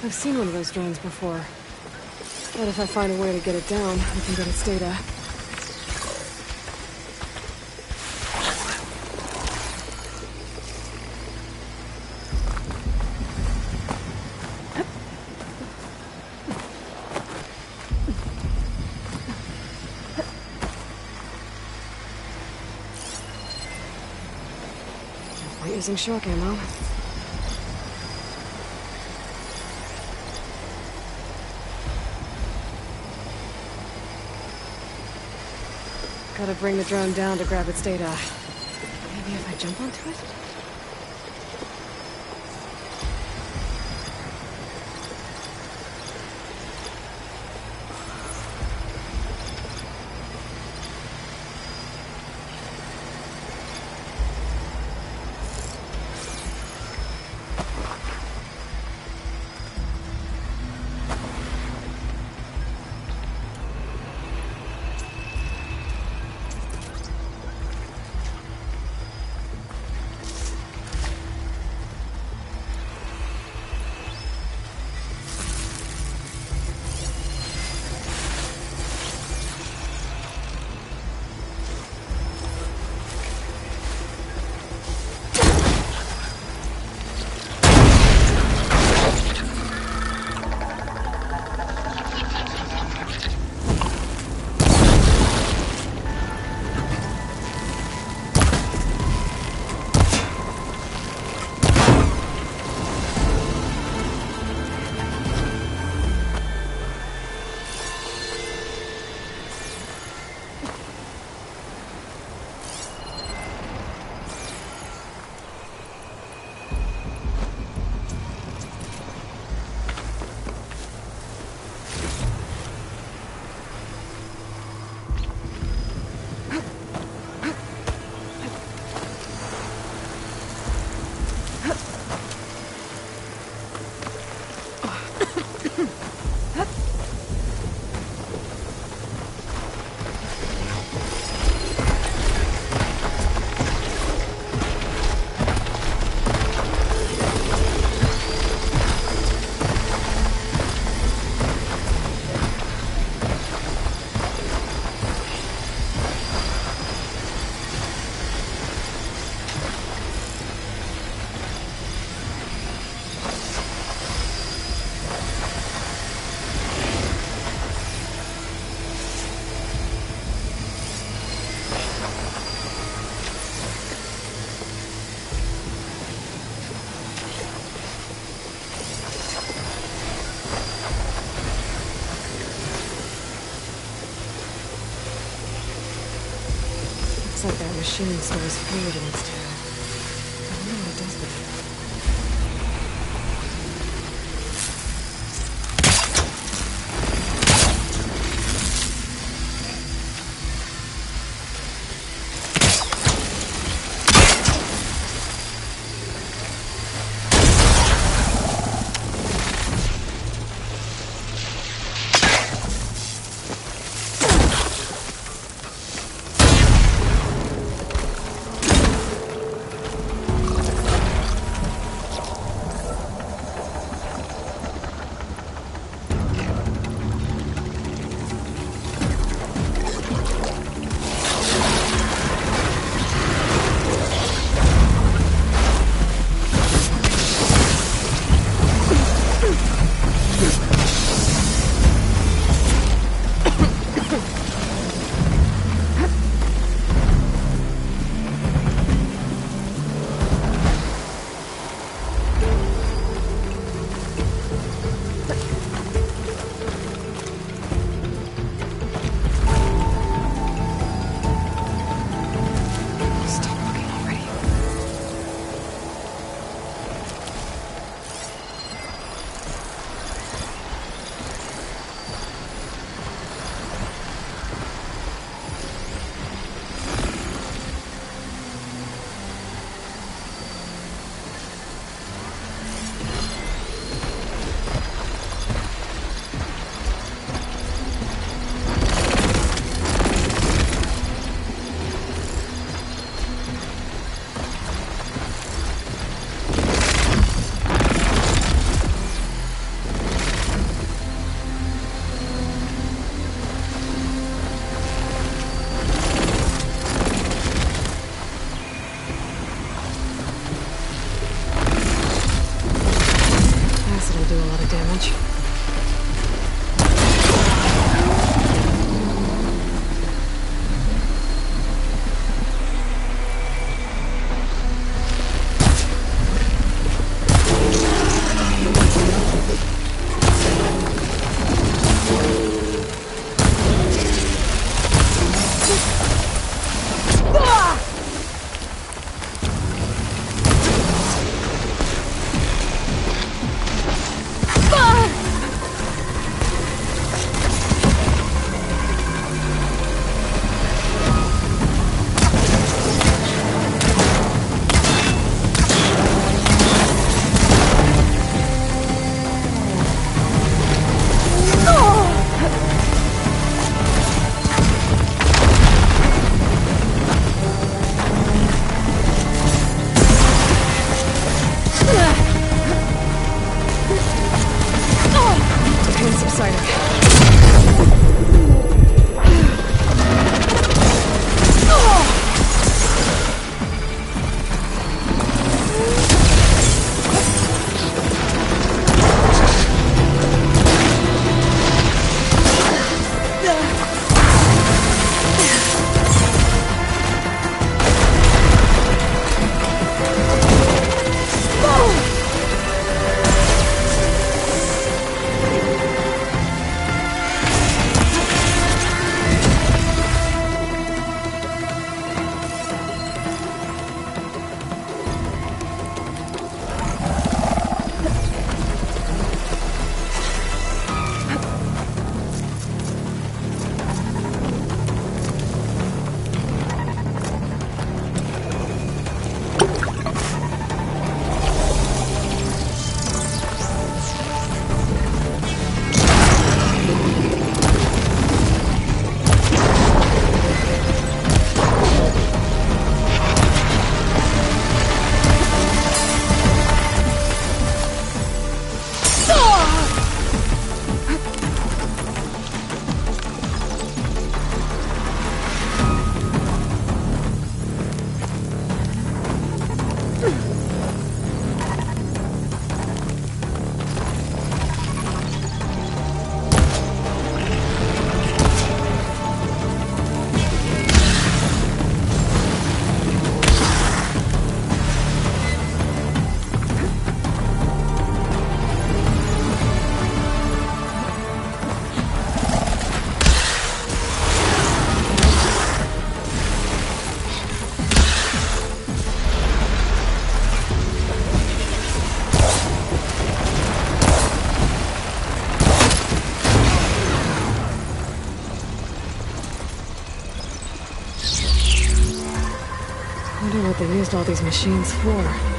I've seen one of those drones before. But if I find a way to get it down, I can get its data. using shock ammo. Gotta bring the drone down to grab its data. Maybe if I jump onto it? Looks like that machine stores food in its tail. I wonder what it does with it. exciting. I wonder what they used all these machines for.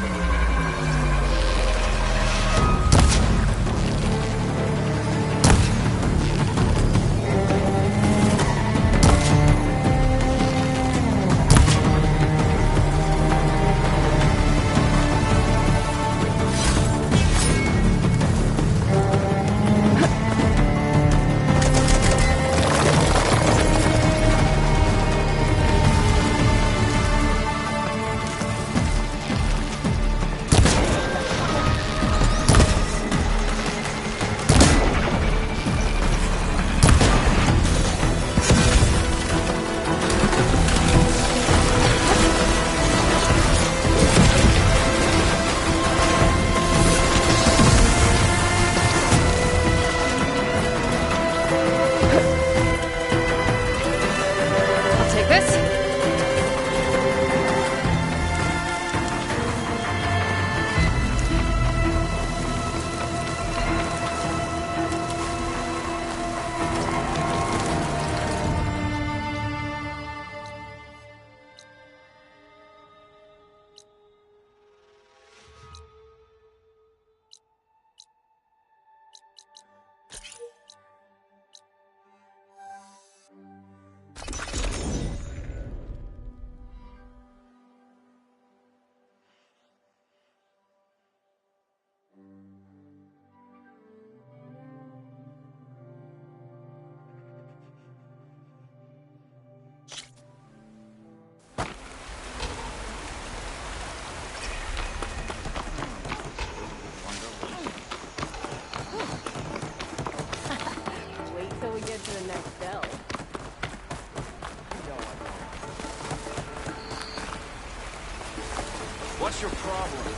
What's your problem?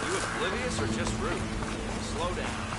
You oblivious or just rude? Slow down.